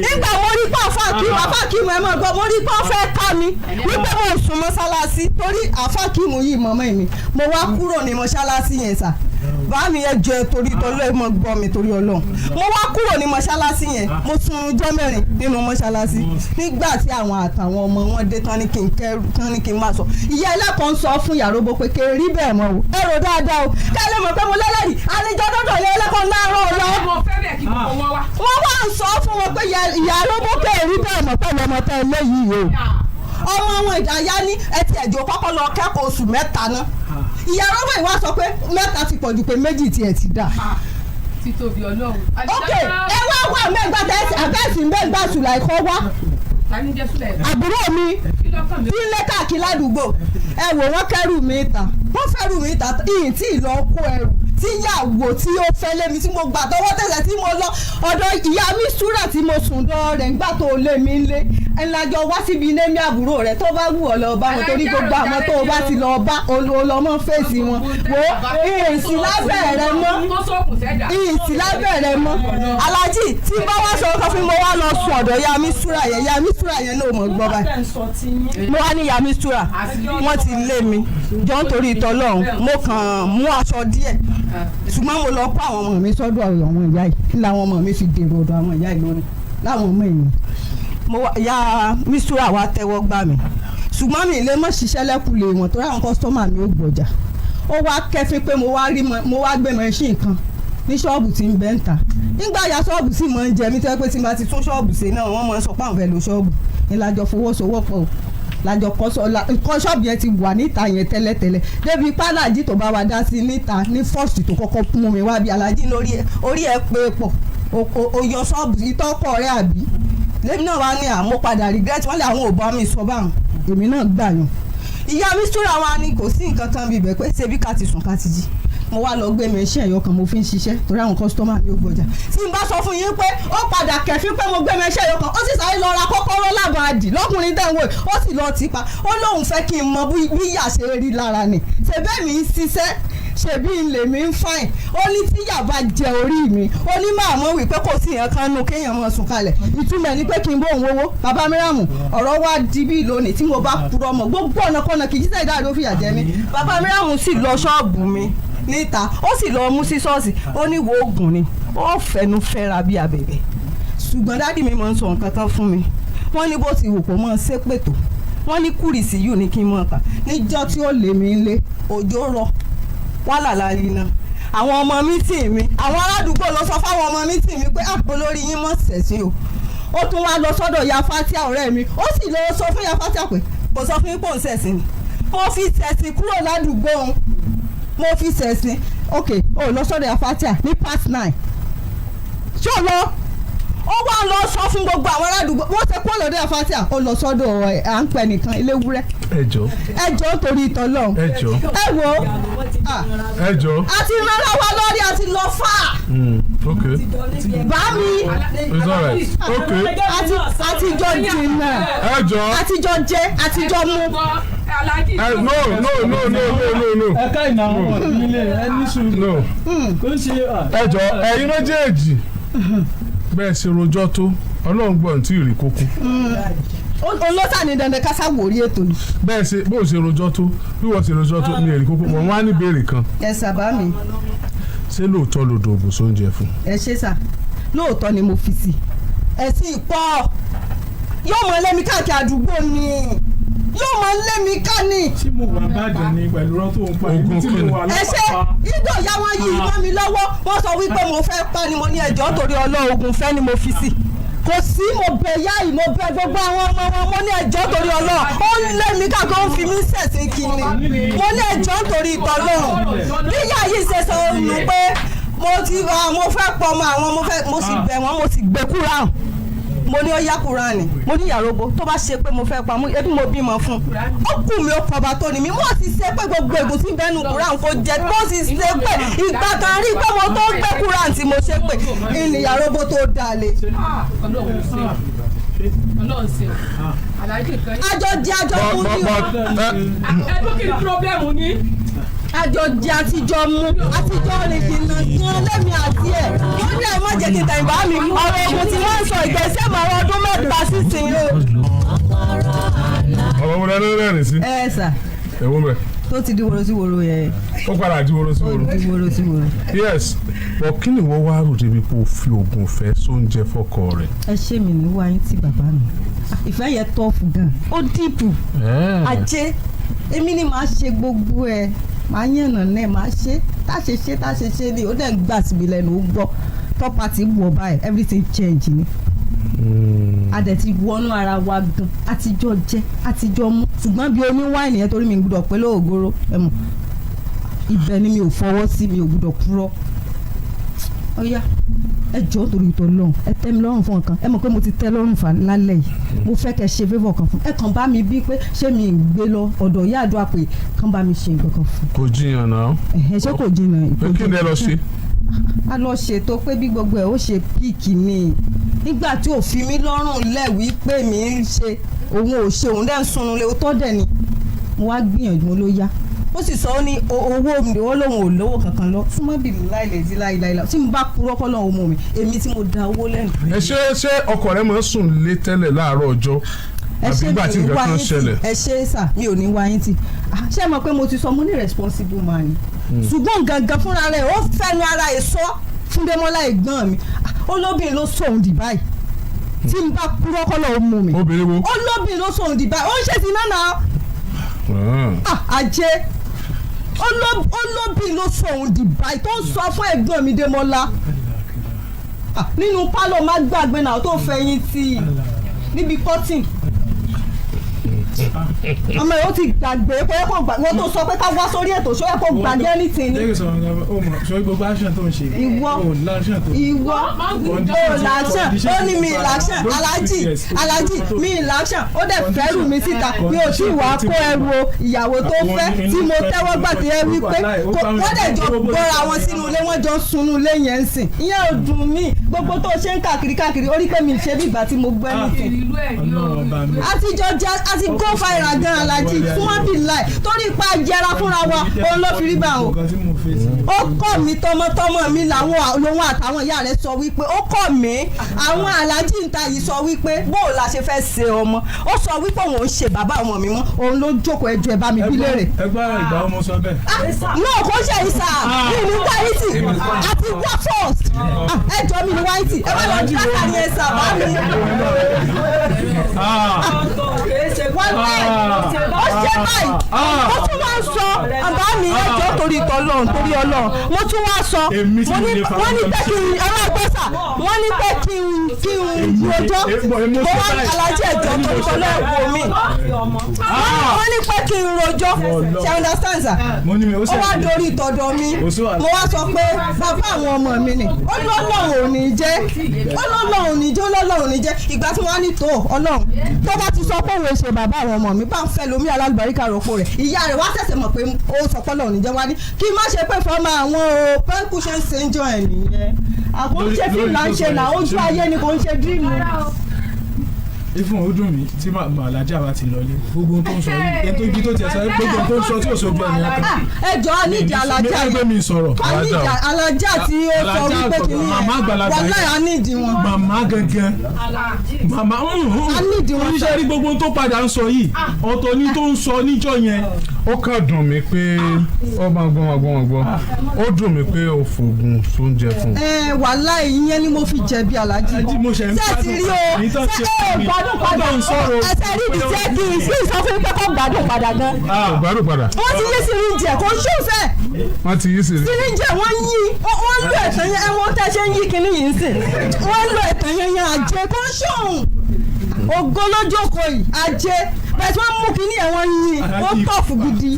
nígbà mo rí pọ̀ àfáàkìmù ẹ̀ máa gbọ́ mo rí pọ̀ fẹ́ ká mi wípé mo sùn mọ́ṣáláṣí torí àfáàkìmù yìí mọ̀mọ́ mi mo wá kúrò ní mọ́ṣáláṣí yẹn sà bá mi yẹn jẹ torí tọ́lọ́ ẹ̀ mọ̀ gbọ́ mi torí ọlọ́run mo wá kúrò ní mọ́ṣáláṣí yẹn mo sùn ọjọ́ mẹ́rin nínú mọ́ṣáláṣí nígbà tí àwọn àtàwọn ọmọ wọn dé tán ní kí n máa sọ ìyá ẹlẹ́kọ̀ọ́ ń sọ fún Yàróbó pé kí n rí bẹ́ẹ̀ mọ́ o ẹ rò dáadáa o ká lè mọ̀ pé mo lẹ́lẹ́rìí àlejò dọ́dọ̀ ìyá ẹlẹ́kọ̀ọ́ láàárọ̀ lọ. wọ́n wá ń sọ fún wọn pé Yàróbó pé rí bẹ́ẹ̀ mọ̀ pẹ̀lú ọmọ tẹ́ eléyìí o ọmọ wọn ìdáyà ní ẹtì ẹ̀jọ̀ kọ́kọ́ lọ kẹ́kọ̀ọ́ oṣù mẹ́ta náà ìyá Yàróbó ìwà sọ pé mẹ́ta ti pọ̀jù pé méjì tiẹ̀ ti dà. títóbi Ọlọ́run. ok ẹ wá mẹ́gbà tẹ́sí àbẹ́sì mẹ́gbà Sùlàìkọ́ wá àbúrò mi tí ń lé káàkiri ládùúgbò ẹ wò wọ́n kẹ́rù mi ta wọ́n fẹ́rù mi ta ìyìn tí ì lọ kó ẹrù tíyàwó tí ó fẹ́ lé mi tí mo gbà tọwọ́ tẹ̀sẹ̀ tí mo lọ ọ̀dọ̀ ìyá mi súrà tí mo sùn dọ́ rẹ̀ ńgbà tó lé mi ń lé ẹnìlájọ wá síbi ilé mi àbúrò rẹ̀ tó bá wù ọ́ lọ bá wọn torí gbogbo àwọn tó o bá ti lọ bá olọmọ fèsì wọn wo ìyìnsì lábẹ́rẹ̀ mọ́ alájì tí bá wá sọ ọkọ fún mi mo wá lọ sùn ọ̀dọ̀ ìyá mi súrà yẹn náà mo gbọ́ báyìí mo wá ní ìyá mi súrà wọ́n ti lé mi jọ nítorí ìtọ́lọ́run mo kàn mú aṣọ díẹ̀ ṣùgbọ́n mo lọ kó àwọn ọmọ mi sọ́dọ̀ àwọn ìyá yìí làwọn ọmọ mi fi dèrò ọ̀dọ̀ àwọn ìyá yìí lónìí láwọn ọmọ èèyàn ìyá mistura wa tẹ́wọ́ gbà mí ṣùgbọ́n mi lè mọ̀ ṣiṣẹ́ lẹ́kùlé wọn torí àwọn kọ́sítọ́mà mi ò gbọ́jà ó wá kẹ́fín pé mo wá gbé machine kan ní ṣọ́ọ̀bù tí ń bẹ́ ń ta nígbà ya ṣọ́ọ̀bù sì mọ̀ ń jẹ mí tẹ́ pé tí n bá ti tún ṣọ́ọ̀bù ṣe náà wọ́n mọ̀ ń sọ pé àwọn fẹ́ lo ṣọ́ọ̀bù ìlàjọ fọwọ́sowọ́pọ̀ lájọ kọ́ ṣọ́ọ̀bù yẹn ti wà níta yẹn tẹ́lẹ̀tẹ́lẹ̀ débi pálàjì tó bá wa dá sí níta ní fọ́ọ̀sì tó kọ́kọ́ mú mi wá bí alájí lórí orí ẹ̀ pé pọ̀ oyọ ṣọ́ọ̀bù ìtọ́kọ̀ rẹ̀ àbí lèmi náà wá ní àmọ́ padà regret wọ́n lé àwọn ò bá mi sọ báwọn èmi náà gbà yàn ìyá mi súra wa ni kò sí nǹkan kan bíbẹ̀ pé ṣebí ká ti sùn ká ti jí mo wá lọ gbé mi iṣẹ́ ẹ̀yọ kan mo fi ń ṣiṣẹ́ torí àwọn kọ́sítọ́mà mi ò gbọ́jà tí n bá sọ fún yín pé ó padà kẹ̀fín pé mo gbé mi iṣẹ́ ẹ̀yọ kan ó sì sáré lọ ra kọ́kọ́rọ́ lábàádì lọ́kùnrin dẹ́wọ̀ ó sì lọ tì pa ó lóun fẹ́ kí n mọ bí ìyà ṣe rí lára ni ṣèbẹ́ mi ń ṣiṣẹ́ ṣèbí ilé mi ń fàìn ó ní tíyà bá jẹ orí mi ó ní máa mọ̀ wípé kò sí yẹn kan nù kéèyàn mọ̀ sùn kalẹ̀ ìtumọ̀ ni pé kí n bó òun owó bàbá Mìràmù ọ̀rọ̀ wá di bí lónìí tí mo bá purọ́ mọ́ gbogbo ọ̀nà kọ́nà kì í jíṣẹ́ ìdájọ́ fìyà jẹ mí bàbá Mìràmù sì lọ ṣọ́ọ̀bù mi níta ó sì lọ mú sí ṣọ́ọ̀ṣì ó ní wo oògùn ni ó fẹnu fẹ́ra bí abẹ̀bẹ̀ ṣùgbọ́n dádì mi máa ń sọ nǹkan tán fún mi wọ́n ní bó ti wù kó máa ṣe pètò wọ́n ní kùrìsì yìí ní kí n mọ̀ ká níjọ́ tí ó lé mi lé òjò rọ̀ wàhálà láyé náà àwọn ọmọ mítì mi àwọn aládùúgbò lọ sọ fáwọn ọmọ mítì mi pé àpò lórí yín mọ̀ sẹ̀sìn o ó tún wá lọ sọ́dọ̀ ya Fatia ọ̀rẹ́ mi ó sì lọ sọ fún ya Fatia pé kò sọ fún yín pò ń sẹ̀sìn ni mo fi sẹ̀sìn kúrò ládùúgbò òun mo fi sẹ̀sìn ok ó lọ sọ́dọ̀ ya Fatia ní past 9 ṣó lọ ó wá lọ sọ fún gbogbo àwọn aládùúgbò wọ́n ṣe kó lọ́dọ̀ ya Fatia ó lọ sọ́dọ̀ à ń pẹ́ nìkan eléwúrẹ́ ẹjọ́ torí ìtọ́lọ́ ẹ wo ẹjọ́ àti rárá wa lórí àti lọ fà okay bá mi it's alright okay àtijọ́ jìnnà àtijọ́ jẹ àtijọ́ mú. no. ẹ̀ka ìnáwó nílé ẹni sùúrù. kò ṣe. ẹjọ́ ẹ̀yin méjèèjì bẹ́ẹ̀ ṣe rojọ́ tó Ọlọ́run gbọ́n tí ì rí kókó. olóòtú ni dandan ká sáwòrí ètò yìí. bẹ́ẹ̀ ṣe bó ṣe rojọ́ tó bí wọ́n ṣe rojọ́ tó ní èrè kókó wọ́n wá ní béèrè kan. ẹ sábà mi. ṣé lóòótọ́ ló do oògùn sóúnjẹ fún. ẹ ṣe sà lóòótọ́ ni mo fi sí ẹ̀sìn ìpọ́ yóò mọ lẹ́mi káàkiri àdúgbò ni yóò mọ lẹ́mi ká ní. tí mo wà bàjẹ́ ni pẹ̀lú rọ́tò ń pa ibi tí mo wà lọ́pàá. ẹ ṣe ìgbò ìyá wọn yìí mọ́ mi lọ́wọ́ wọ́n sọ wípé mo fẹ́ pa ni mo ní ẹjọ́ torí ọlọ́ọ̀gùn fẹ́ ni mo fi sí kò sí mo bẹ yá yìí mo bẹ gbogbo àwọn ọmọ wọn mo ní ẹjọ́ torí ọlọ́ọ̀ ó ń lé mi káàkiri ó ń fi mí sẹ̀sìn kìíní mo ní ẹjọ́ torí ìtọ́lọ́ọ̀ bí ìyá yìí ṣe sọ nù pé mo fẹ́ pọ̀ mọ́ àwọn mo sì bẹ̀ wọ́n mo sì gbé kúrà mo ní ó yá Kùránì mo ní Yàróbó tó bá ṣe pé mo fẹ́ pa mú ebi mo bímọ fún ó kù mí ó pọba tó ní mi mo sì ṣe pé gbogbo ègùn tí bẹ́nu Kùránì kò jẹ́ mo sì ṣe pé ìgbà kan rí pé mo tó gbé Kùránì tí mo ṣe pé ìní Yàróbó tó dalẹ̀. àjọ jẹ àjọ mú ní o. ẹ̀dùn kí ni pírọ́blẹ́mù ní. àjọ jẹ àtijọ́ mú àtijọ́ rìn jìnnà gan lẹ́mi àti ẹ̀ ó ní ẹ̀ má jẹ́ kí tẹ̀yìnbá mi ọ̀rọ̀ ogun tí wọ́n ń sọ ìgbésẹ̀ mọ́ ọdún mẹ́ta sísìn o. ọ̀rọ̀ wo lẹ́nu rẹ́rìn sí. ẹ sà. ẹ̀wọ́ bẹ̀. tó ti di woro sí woro yẹn. ó padà di woro sí woro. ó di woro sí woro. yes but kí ni wọ́n wá rò débi pé o fi oògùn fẹ́ sóúnjẹ fọ́kọ rẹ̀. ẹ ṣé mi ní wáyé tí bàbá mi ìfẹ́ yẹn tọ́fù gan ó dìpù ajé èmi ni màá ṣe gbogbo ẹ̀ màá yànnà náà màá ṣe tá ṣe ni ó dẹ̀ gbà síbi lẹ́nu ó gbọ́ tọ́pa ti wọ̀ báyìí everything change ni. a dẹ̀ ti wọnú ara wa gan àtijọ́ jẹ àtijọ́ mú ṣùgbọ́n bí oníwáìnì yẹn torí mi gbọ́dọ̀ pé lóògóró ẹ mọ̀ ibẹ̀ ni mi ò fọwọ́ sí mi ò gbọ́dọ̀ purọ́ ó yá ẹ jọ̀ọ́ torí ìtọ́ lọ́hùn ẹ tẹ́ mi lọ́rùn fún nǹkan ẹ mọ̀ pé mo ti tẹ́ lọ́rùn fà lálẹ́ yìí mo fẹ́ kẹ́ ṣe favour kan fún ẹ kàn bá mi bí pé ṣé mi ń gbé lọ ọ̀dọ̀ ìyá àdúrà pé kàn bá mi ṣe nǹkan kan fún. kò jiyàn náà. ṣé kò jiyàn. pé kí ni ẹ lọ ṣe. a lọ ṣètò pé bí gbogbo ẹ̀ ó ṣe píìkì ni nígbà tí ò fi mí lọ́rùn lẹ́wìí pé mi ń ṣe òun ò ṣe òun dẹ́ ń sunun lé tó dẹ̀ ni mo wá gbìyànjú mo ló yá ó sì sọ ó ní owó mi ó lóun ò lówó kankan lọ fún mọ́bì mi láìlẹ̀ láìláìlá tí mo bá purọ́ kọ́ lọ́wọ́ mọ́ mi èmi tí mo da owó lẹ́nu. ẹ ṣé ọkọ rẹ máa ń sùn lé tẹ́lẹ̀ láàárọ̀ ọjọ́ àbí ìgbà tí nǹkan kan ṣẹlẹ̀. ẹ ṣe sà mi ò ní wá yín tì ṣé ẹ mọ̀ pé mo ti sọ mo ní responsible man ni ṣùgbọ́n gangan fúnra rẹ̀ ó fẹ́nu ara ẹ̀ sọ fún Démọ́lá ẹ̀gbọ́n mi olóbìnrin ló sọ òun dì báyìí tí n bá purọ́ kọ́ lọ́wọ́ mọ́ mi olóbìnrin ló sọ òun dì báyìí ó ń ṣe sí náà ajé olóbì ló sọ òun di báyìí tó ń sọ fún ẹ̀gbọ́n mi Démọ́lá nínú pálọ̀ má gbàgbé náà tó fẹ̀yìn tì níbi cotton ọmọ yóò ti gbàgbé pé wọ́n tó sọ pé ká wá sórí ètò ṣó yẹ kó gbàgbé anything ni. ṣé gbogbo action tó ń ṣe. ìwọ ó làṣàn ó ní mi làṣàn alájì mi làṣàn ó dẹ̀ fẹ́rù mi síta mi ò tí wàá kó ẹrù ìyàwó tó fẹ́ tí mo tẹ́wọ́ gbà tí ẹ wí pé wọ́n dẹ̀ jọ gbọ́ra wọn sínú ilé wọ́n jọ sunú ilé yẹn ń sìn ìyẹn ò dùn mí gbogbo tó ṣe ń káàkiri orí pé mi ṣe bí ìgbà tí mo gbẹ́ nìkan. àti go viral gan alájì fún wọn bí láì torí ipa jẹra fúnra wa òun ló fi rí bá wọn. ó kọ́ mi tọmọtọmọ mi làwọn lòun àtàwọn ìyá rẹ̀ sọ wípé ó kọ́ mi àwọn alájì níta yìí sọ wípé bóò la ṣe fẹ́ ṣe ọmọ ó sọ wípé òun ò ń ṣe bàbá ọmọ mi mọ́ òun ló jókòó ẹjọ́ ẹ bá mi bí léèrè. ẹgbẹ́ ìgbà ọmọ sọ bẹ́ẹ̀. náà kò ṣe ìsà mi ní wáìtì àti wá first ẹjọ́ mi ní wáìtì ẹ bá lọ dáta ní ẹsà bá mi. wọ́n lẹ̀ ó ṣe báyìí ó tún wá ń sọ àbá mi ẹjọ́ torí Ọlọ́run mo tún wá sọ wọ́n ní pé kí n alágbèsà wọ́n ní pé kí n rojọ́ mo wá alájẹ ẹjọ́ torí Ọlọ́run wò mí wọ́n ní pé kí n rojọ́ ṣe understand sir ó wá dorí ìtọ́dọ̀ mi mo wá sọ pé bàbá àwọn ọmọ mi ni ó lọ́lọ́run ò ní jẹ́ ìgbà tí wọ́n á ní tó Ọlọ́run tó bá ti sọ pé òun ṣe bàbá àwọn ọmọ mi bá ń fẹ́ lómi alálùbáríkà rọ́pò rẹ̀ ìyá rẹ̀ wá ṣẹ̀ṣẹ̀ mọ̀ pé ó sọ pé Ọlọ́run ò ní jẹ́ wá ní kí má ṣe pé fọ́ọ̀mù àwọn o pẹ́ńkù ṣe ń ṣe ń jọ ẹ̀ nìyẹn àkóńṣe fíìmù là ń ṣe là ojú ayé ni kò ń ṣe díìmù. ifun ó dùn mí tí màlájà bá ti lọlé gbogbo tó ń sọ ètò ibi tó ti ẹsẹ gbogbo tó ń sọ tí ò sojú ẹni yàtọ̀. ẹjọ́ anídìí alájà yìí mi sọ̀rọ̀. alájà tí ó sọ wípé kìíní yẹn wàláì anídìí wọn. màmá gangan màmá anídìí wọn. oníṣẹ́ rí gbogbo tó padà ń sọ yìí ọ̀tọ̀ ni tó ń sọ níjọ́ yẹn. ó kàn dùn mí pé ọmọ gbọ́n ó dùn mí pé o fògùn tó ń jẹ fún. wàláì ìyẹn ni mo fi jẹ̀bi alájì. gbádùn ẹsẹ̀ rí ibi jẹ́ kí n sí ìsọfún pé kó gbádùn padà gan. gbádùn padà. wọ́n ti yí síríǹjì kò ṣùfẹ́. wọ́n ti yí síríǹjì wọ́n yí wọ́n lo ẹ̀tàn yẹn ẹ̀wọ̀n tẹ́ ṣe ń yí kinní yìí sìn wọ́n lo ẹ̀tàn yẹn àjẹ kò ṣùn ògo lójókòó yìí àjẹ bẹ́ẹ̀ tí wọ́n mú kinní yẹn wọ́n yí wọ́n tọ̀fù gidi.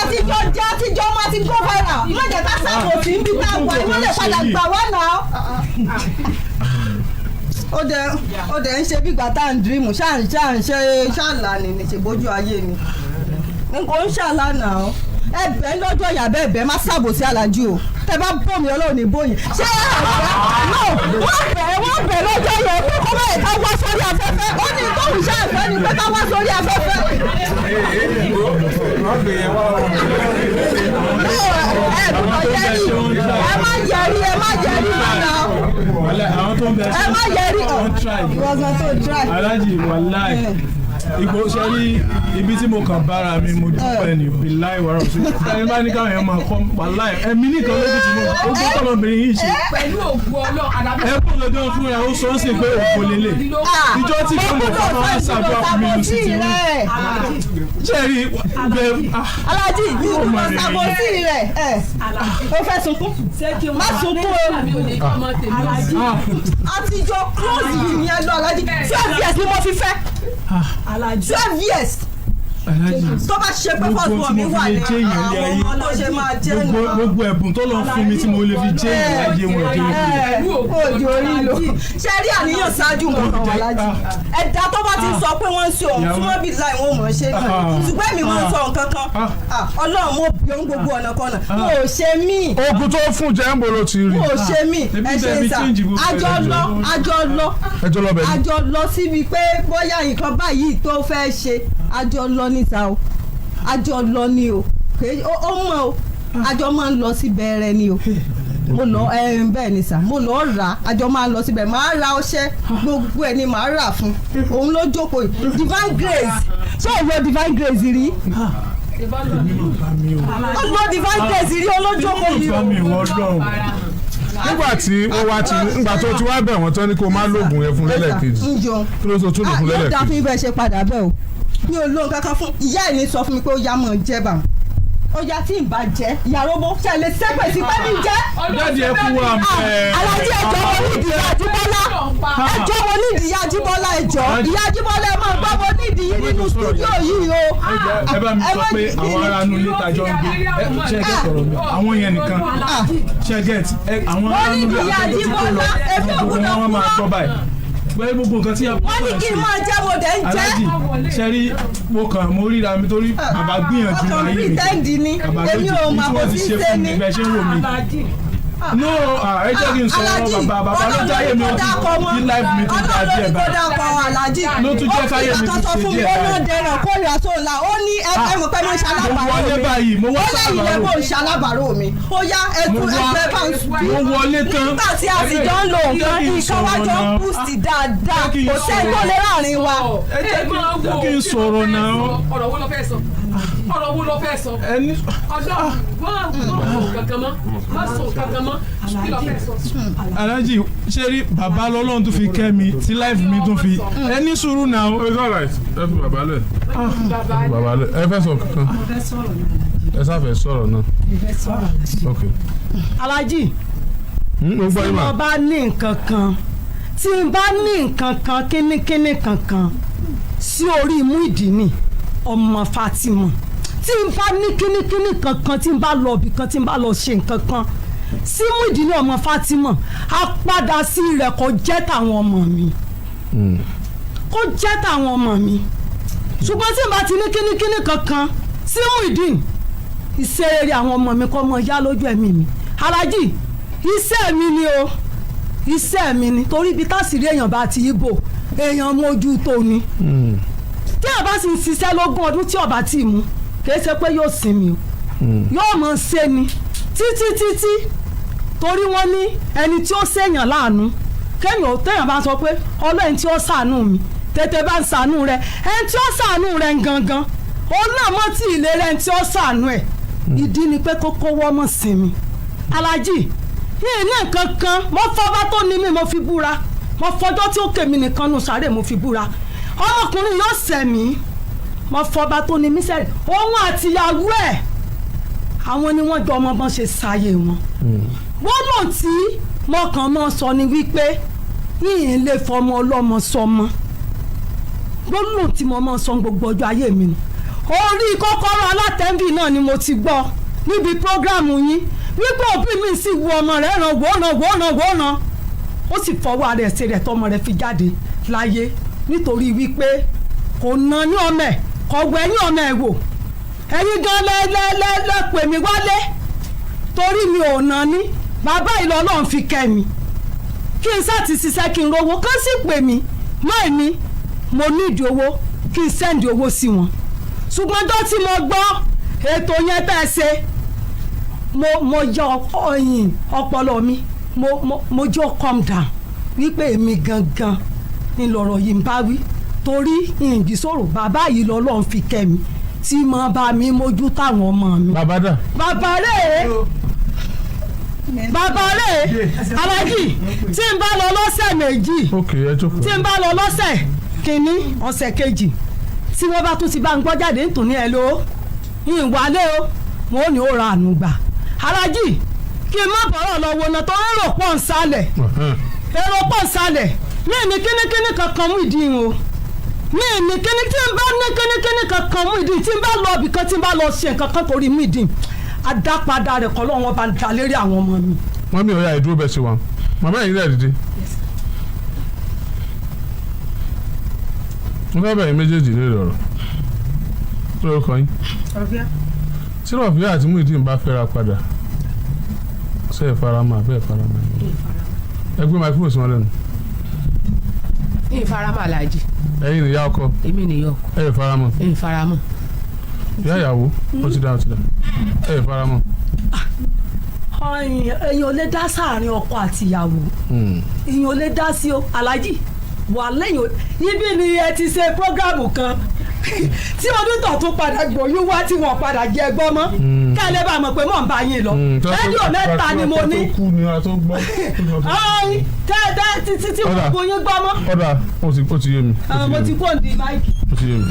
àtijọ́ máa ti gbọ́ báyà wọ́n jẹ́ ká sáà òfin bí tá a wà wọ́n lè padà gbà wá náà. ó dẹ̀ ń ṣe bí gbàtà ń dírímù ṣáàlà ni ṣègbójú ayé ni nǹkan ń ṣàlà náà ẹbẹ lọ́jọ́ ìyàbẹ̀ ẹbẹ má ṣàbòsí alájú o tẹ bá bọ̀ mí Ọlọ́run ní bóyìn ṣé wọ́n bẹ̀ lọ́jọ́ yẹn pé kọ́ bẹ́ẹ̀ ká wá sórí afẹ́fẹ́ ó ní tóun ṣe àfẹ́ ni pé ká wá sórí afẹ́fẹ́. ẹ má yẹrí lọ́nà ẹ má yẹrí ìwọ̀sán tó try. alájì wàláì ìgbò sẹ́rí ibi tí mo kàn bára mi mo dúpẹ́ ní bíláì wàrà sí ẹni bá ní káwọn èèyàn máa kọ́ wàláì ẹ̀mí nìkan lójú tí mo ó gbé tọ́lọ́bìnrin yìí ṣe. pẹ̀lú òkú ọlọ́run ẹ kó lọ́jọ́ fún ẹ ó sọ ọ́ sí pé òkú lélẹ̀ ìjọ tí kò lè fọwọ́ wá ṣàdúrà fún mi lù sí ti rí sẹ́rí bẹ́ẹ̀. alájí yìí mo ṣàbòsí rẹ̀ ó fẹ́ sunkún má sunkún o àtijọ́ close yìí ni ẹ lọ alájí 12 years ni mo fi fẹ́. 12 years tó bá ṣe pé fọ́ọ̀tù mi wà ní àwọn ọmọ tó ṣe máa jẹ́ nù. gbogbo ẹ̀bùn tó lọ fún mi tí mo lè fi jẹ́ ìlàjì wọn jẹ́ òjò orí lo ṣe rí àníyàn ṣáájú nǹkan wà lájì ẹ̀dá tó bá ti sọ pé wọ́n ń ṣe ohun tí wọ́n bí láì wọ́n mọ̀ ṣe náà ṣùgbọ́n èmi máa ń sọ nǹkan kan Ọlọ́run mo bí ohun gbogbo ọ̀nà kan náà mo ò ṣe mí. ogun tó fún jẹ́ ń bolo ti rí. mo ò ṣe mí ẹ ṣe sà àjọ lọ síbi pé bóyá nǹkan báyìí tó fẹ́ ṣe àjọ lọ níta o àjọ lọ ni o ó mọ o àjọ máa ń lọ sí bẹ̀rẹ̀ ni o mo lọ bẹ́ẹ̀ ni sà mo lọ rà àjọ máa ń lọ síbẹ̀ máa ra ọṣẹ gbogbo ẹ̀ ni màá rà fún òun ló jókòó yìí Divine Grace ṣé òun lo Divine Grace rí ó lo Divine Grace rí olójókòó yìí o. nígbà tí ó wá ti nígbà tó ti wá bẹ̀ wọ́n tán ní kó má lóògùn yẹn fún lẹ́lẹ́kejì kí ló tó tún lò fún lẹ́lẹ́kejì. yóò dá fún ibẹ̀ ṣe padà bẹ́ẹ̀ o mi ò lóhun kankan fún ìyá ẹ̀ ní sọ fún mi pé ó yá mọ̀ jẹ́ bá ó yá tí n bá jẹ́ Yarobo ṣẹlẹ̀ sẹ́pẹ̀ sí pé mi jẹ́. dáàdi ẹ kú wa mẹ́. Alájí ẹjọ́ wo nídìí Ajíbọ́lá ẹjọ́ wo nídìí Ajíbọ́lá ẹjọ́ ìyá Ajíbọ́lá ẹ máa gbọ́ wo nídìí yìí nínú stúdíò yìí o. ẹ bá mi sọ pé àwọn ará inú ilé tajọ ń gbé ṣe gẹ́t ọ̀rọ̀ mi àwọn yẹn nìkan ṣe gẹ́t àwọn ará inú ilé àtọ́jú tó lọ gbogbo wọn máa gbọ́ báyìí pé gbogbo nǹkan tí a bọ́ wọ́n ní kí n máa jẹ́ mo dẹ̀ ń jẹ́. Aláàjì ṣẹ́rí mo ríra mi torí bàbá gbìyànjú ọkàn ayé mi pítẹ́ǹdì ni èmi ò mà bó fi ṣe ni. bẹ́ẹ̀ ṣe ń wò mí no ẹ jẹ́ kí n sọ̀rọ̀ bàbá ló jẹ́ ayé mi ó ti live mi ti da díẹ̀ báyìí ló tún jẹ́ káyé mi ti ṣe díẹ̀ báyìí. ó dẹ̀ràn kórìíra sóòlà ó ní ẹgbẹ́ mi pẹ́ mo ṣalábàárò mi mo ó lẹ́yìn yẹn mo ṣalábàárò mi ó yá ẹgbẹ́ bá ń sùn. mo wọlé tán nígbà tí a sì jọ ń lo nǹkan ìṣọwájọ ń boost dáadáa kò sẹ́ni tó lé láàrin wa. ẹ jẹ́ kí n sọ̀rọ̀ náà. ọ̀rọ̀ wo ló fẹ́ sọ ọ̀rọ̀ wo ló fẹ́ sọ ọ̀dọ́ wọ́n kankan mọ́ má sọ kankan mọ́ kí ló fẹ́ sọ. Aláàjì ṣe rí bàbá lọ́lọ́run tó fi kẹ́ mi tí life mi tó fi ẹ ní sùúrù náà. it's all right ẹ fi bàbá lẹ̀ bàbá lẹ̀ ẹ fẹ́ sọ kankan ẹ sáfẹ́ sọ̀rọ̀ náà. ok. Aláàjì tí mo bá ní nǹkan kan tí n bá ní nǹkan kan kínníkínní kankan sí orí Muyideen ọmọ Fatima tí n bá ní kínníkínní kankan tí n bá lọ ibì kan tí n bá lọ ṣe nǹkan kan sí Muyideen ọmọ Fatima á padà sí rẹ̀ kó jẹ́ tàwọn ọmọ mi kó jẹ́ tàwọn ọmọ mi ṣùgbọ́n tí n bá ti ní kínníkínní kankan sí Muyideen ìṣeré àwọn ọmọ mi kọ́ mọ yá lójú ẹ̀mí mi. Aláàjì iṣẹ́ mi ni o iṣẹ́ mi ni torí ibi tásìrí èèyàn bá ti ibo èèyàn mójú tó ni tí a bá sì ń ṣiṣẹ́ lógún ọdún tí ọba tí mú kìí ṣe pé yóò sinmi o yóò mọ̀ ṣe ni títí torí wọ́n ní ẹni tí ó ṣèyàn láàánú kéèyàn téèyàn bá sọ pé ọlọ́run tí ó ṣàánú mi tètè bá ń ṣàánú rẹ ẹni tí ó ṣàánú rẹ gangan òun náà mọ̀ tí ìlera ẹni tí ó ṣàánú ẹ̀ ìdí ni pé kókó wọ́n mọ̀ sinmi. Aláàjì yìí ní nǹkan kan mo fọba tó ní mi mo fi búra mo fọjọ́ tí ó kèmí nìkan nù sáré mo fi búra ọmọkùnrin yóò sẹ̀mí mo fọba tó ní mi sẹ́rẹ̀ òun àtìyàwó ẹ̀ àwọn ni wọ́n jọ ọmọ bọ́n ṣe ṣàyè wọn. wọ́n lò tí mo kàn mọ́ sọ ni wípé yìnyín lè fọmọ ọlọ́mọ sọmọ gbólóhùn tí mo mọ́ sọ gbogbo ọjọ́ ayé mi nù orí Kokoro Alate náà ni mo ti gbọ́ níbi prógráàmù yín wípé òbí mi sì wo ọmọ rẹ̀ ràn wọ́nà ó sì fọwọ́ ara ẹ̀ ṣe rẹ̀ tọmọ rẹ̀ fi jáde láyé nítorí wípé kò ná ní ọmọ ẹ̀ kò wẹ̀ ní ọmọ ẹ̀ wò ẹ̀yin gan lẹ́pẹ̀ mi wálé torí mi ò ná ní bàbá ìlú Ọlọ́run fi kẹ́ mi kí n sáà ti ṣiṣẹ́ kí n rówó kán sì pè mí mọ́ ẹ̀mí mo nídìí owó kí n sẹ́ndì owó sí wọn ṣùgbọ́n tó tí mo gbọ́ ètò yẹn tẹ́ ẹ ṣe mo yọ ọyìn ọpọlọ mi mo jọ calm down wípé èmi gangan ni lọ̀rọ̀ yìí ń bá wí torí ìyìnbí sọ̀rọ̀ bàbá yìí lọ́lọ́run fi kẹ́ mi tí mo bá mi mójú táwọn ọmọ mi. bàbá dà. bàbá rẹ̀ Aláàjì tí n bá lọ lọ́sẹ̀ méjì tí n bá lọ lọ́sẹ̀ kìíní ọ̀sẹ̀ kejì tí wọ́n bá tún ti bá ń gbọ́ jáde nítorí ẹ̀ ló ìwálé o wọn ò ní ó ra àánú gbà. Aláàjì kí n má bọ̀rọ̀ lọ wo ọ̀nà tó ń rò pọ̀ ń sálẹ̀ èrò pọ̀ ń sálẹ̀ mí ní kínníkínní kankan mú ìdí o mí ní kíní tí n bá ní kínníkínní kankan mú ìdí tí n bá lọ ibìkan tí n bá lọ ṣe nǹkan kan torí mú ìdí adápadà rẹ̀ kọ́ lọ́wọ́ bá ń ta lérí àwọn ọmọ mi. wọ́n mi ò yá ìdúró bẹ́ẹ̀ sí wa màmá yìí rẹ̀ dìde. mo fẹ́ bẹ̀rẹ̀ méjèèjì lórí ọ̀rọ̀ lórí ọkọ yín tí Rọ̀fíà àti Muyideen bá fẹ́ra padà ṣe é faramọ́ àbẹ́ ẹ̀ faramọ́ ẹgbẹ́ microphone sí wọn lẹ́nu. ní ìfaramọ́ Aláàjì. ẹ̀yin nìyá ọkọ. èmi nìyá ọkọ. ẹ̀ faramọ́. èmi faramọ́. ìyá ìyàwó ó ti dá ẹ̀ faramọ́. èèyàn ò lè dá sáàrin ọkọ àti ìyàwó èèyàn ò lè dá sí o Aláàjì wà lẹ́yìn ibi ni ẹ ti ṣe prógrámù kan tí ọdún tó tún padà gbòòyún wá tí wọ́n padà jẹ gbọ́ mọ́ kẹ́lẹ́ bá mọ̀ pé mò ń bá yín lọ rédíò mẹ́ta ni mo ní títí tí mo kò yín gbọ́ mọ́. ọ̀dà ó ti yé mi. mo ti kó ní máìkì. ó ti yé mi.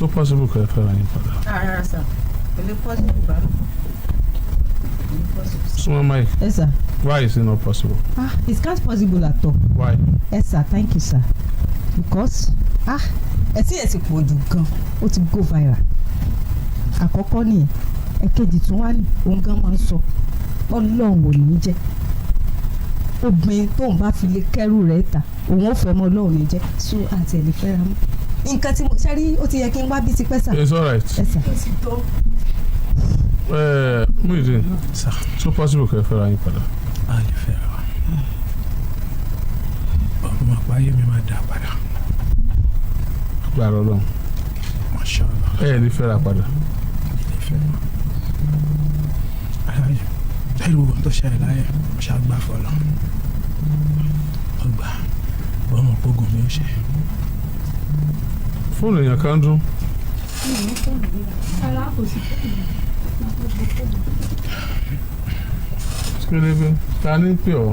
so possible kẹ́ fẹ́ ra yín padà. rárá sà kò lè possible bá mi. Small Mike. Yes sir. Why is it not possible? It can't possible at all. Why? Yes sir, thank you sir. Because ẹtí pọ̀ jù gan ó ti go viral. Àkọ́kọ́ nìyẹn ẹ̀kejì tún wá ní òun gan máa ń sọ Ọlọ́run ò ní jẹ́ obìnrin tóun bá fi lè kẹ́rù rẹ̀ ta òun ò fẹ́ mọ́ Ọlọ́run ní jẹ́ so àti ẹ̀ lè fẹ́ ra mọ́. Nǹkan tí mo ṣe rí ó ti yẹ kí n wá bí ti pẹ́ sà. It's alright. Yes sir. Muideen, so possible kẹ́ fẹ́ ra yín padà. A lè fẹ́ ra wa. Ọmọ àpáyé mi máa dà padà. Gbàrọ̀ lọ. Mashallah. Ní fẹ́ ra padà. Ilé fẹ́ wa. Aláyé, lẹ́yìn gbogbo tó ṣẹlẹ̀ láyé, mo ṣàgbà fọlọ́. Ọgbà, ọmọ ògbógun mi ò ṣe. Fóònù èèyàn kan dún. Kílébé, ta ní pè ọ́?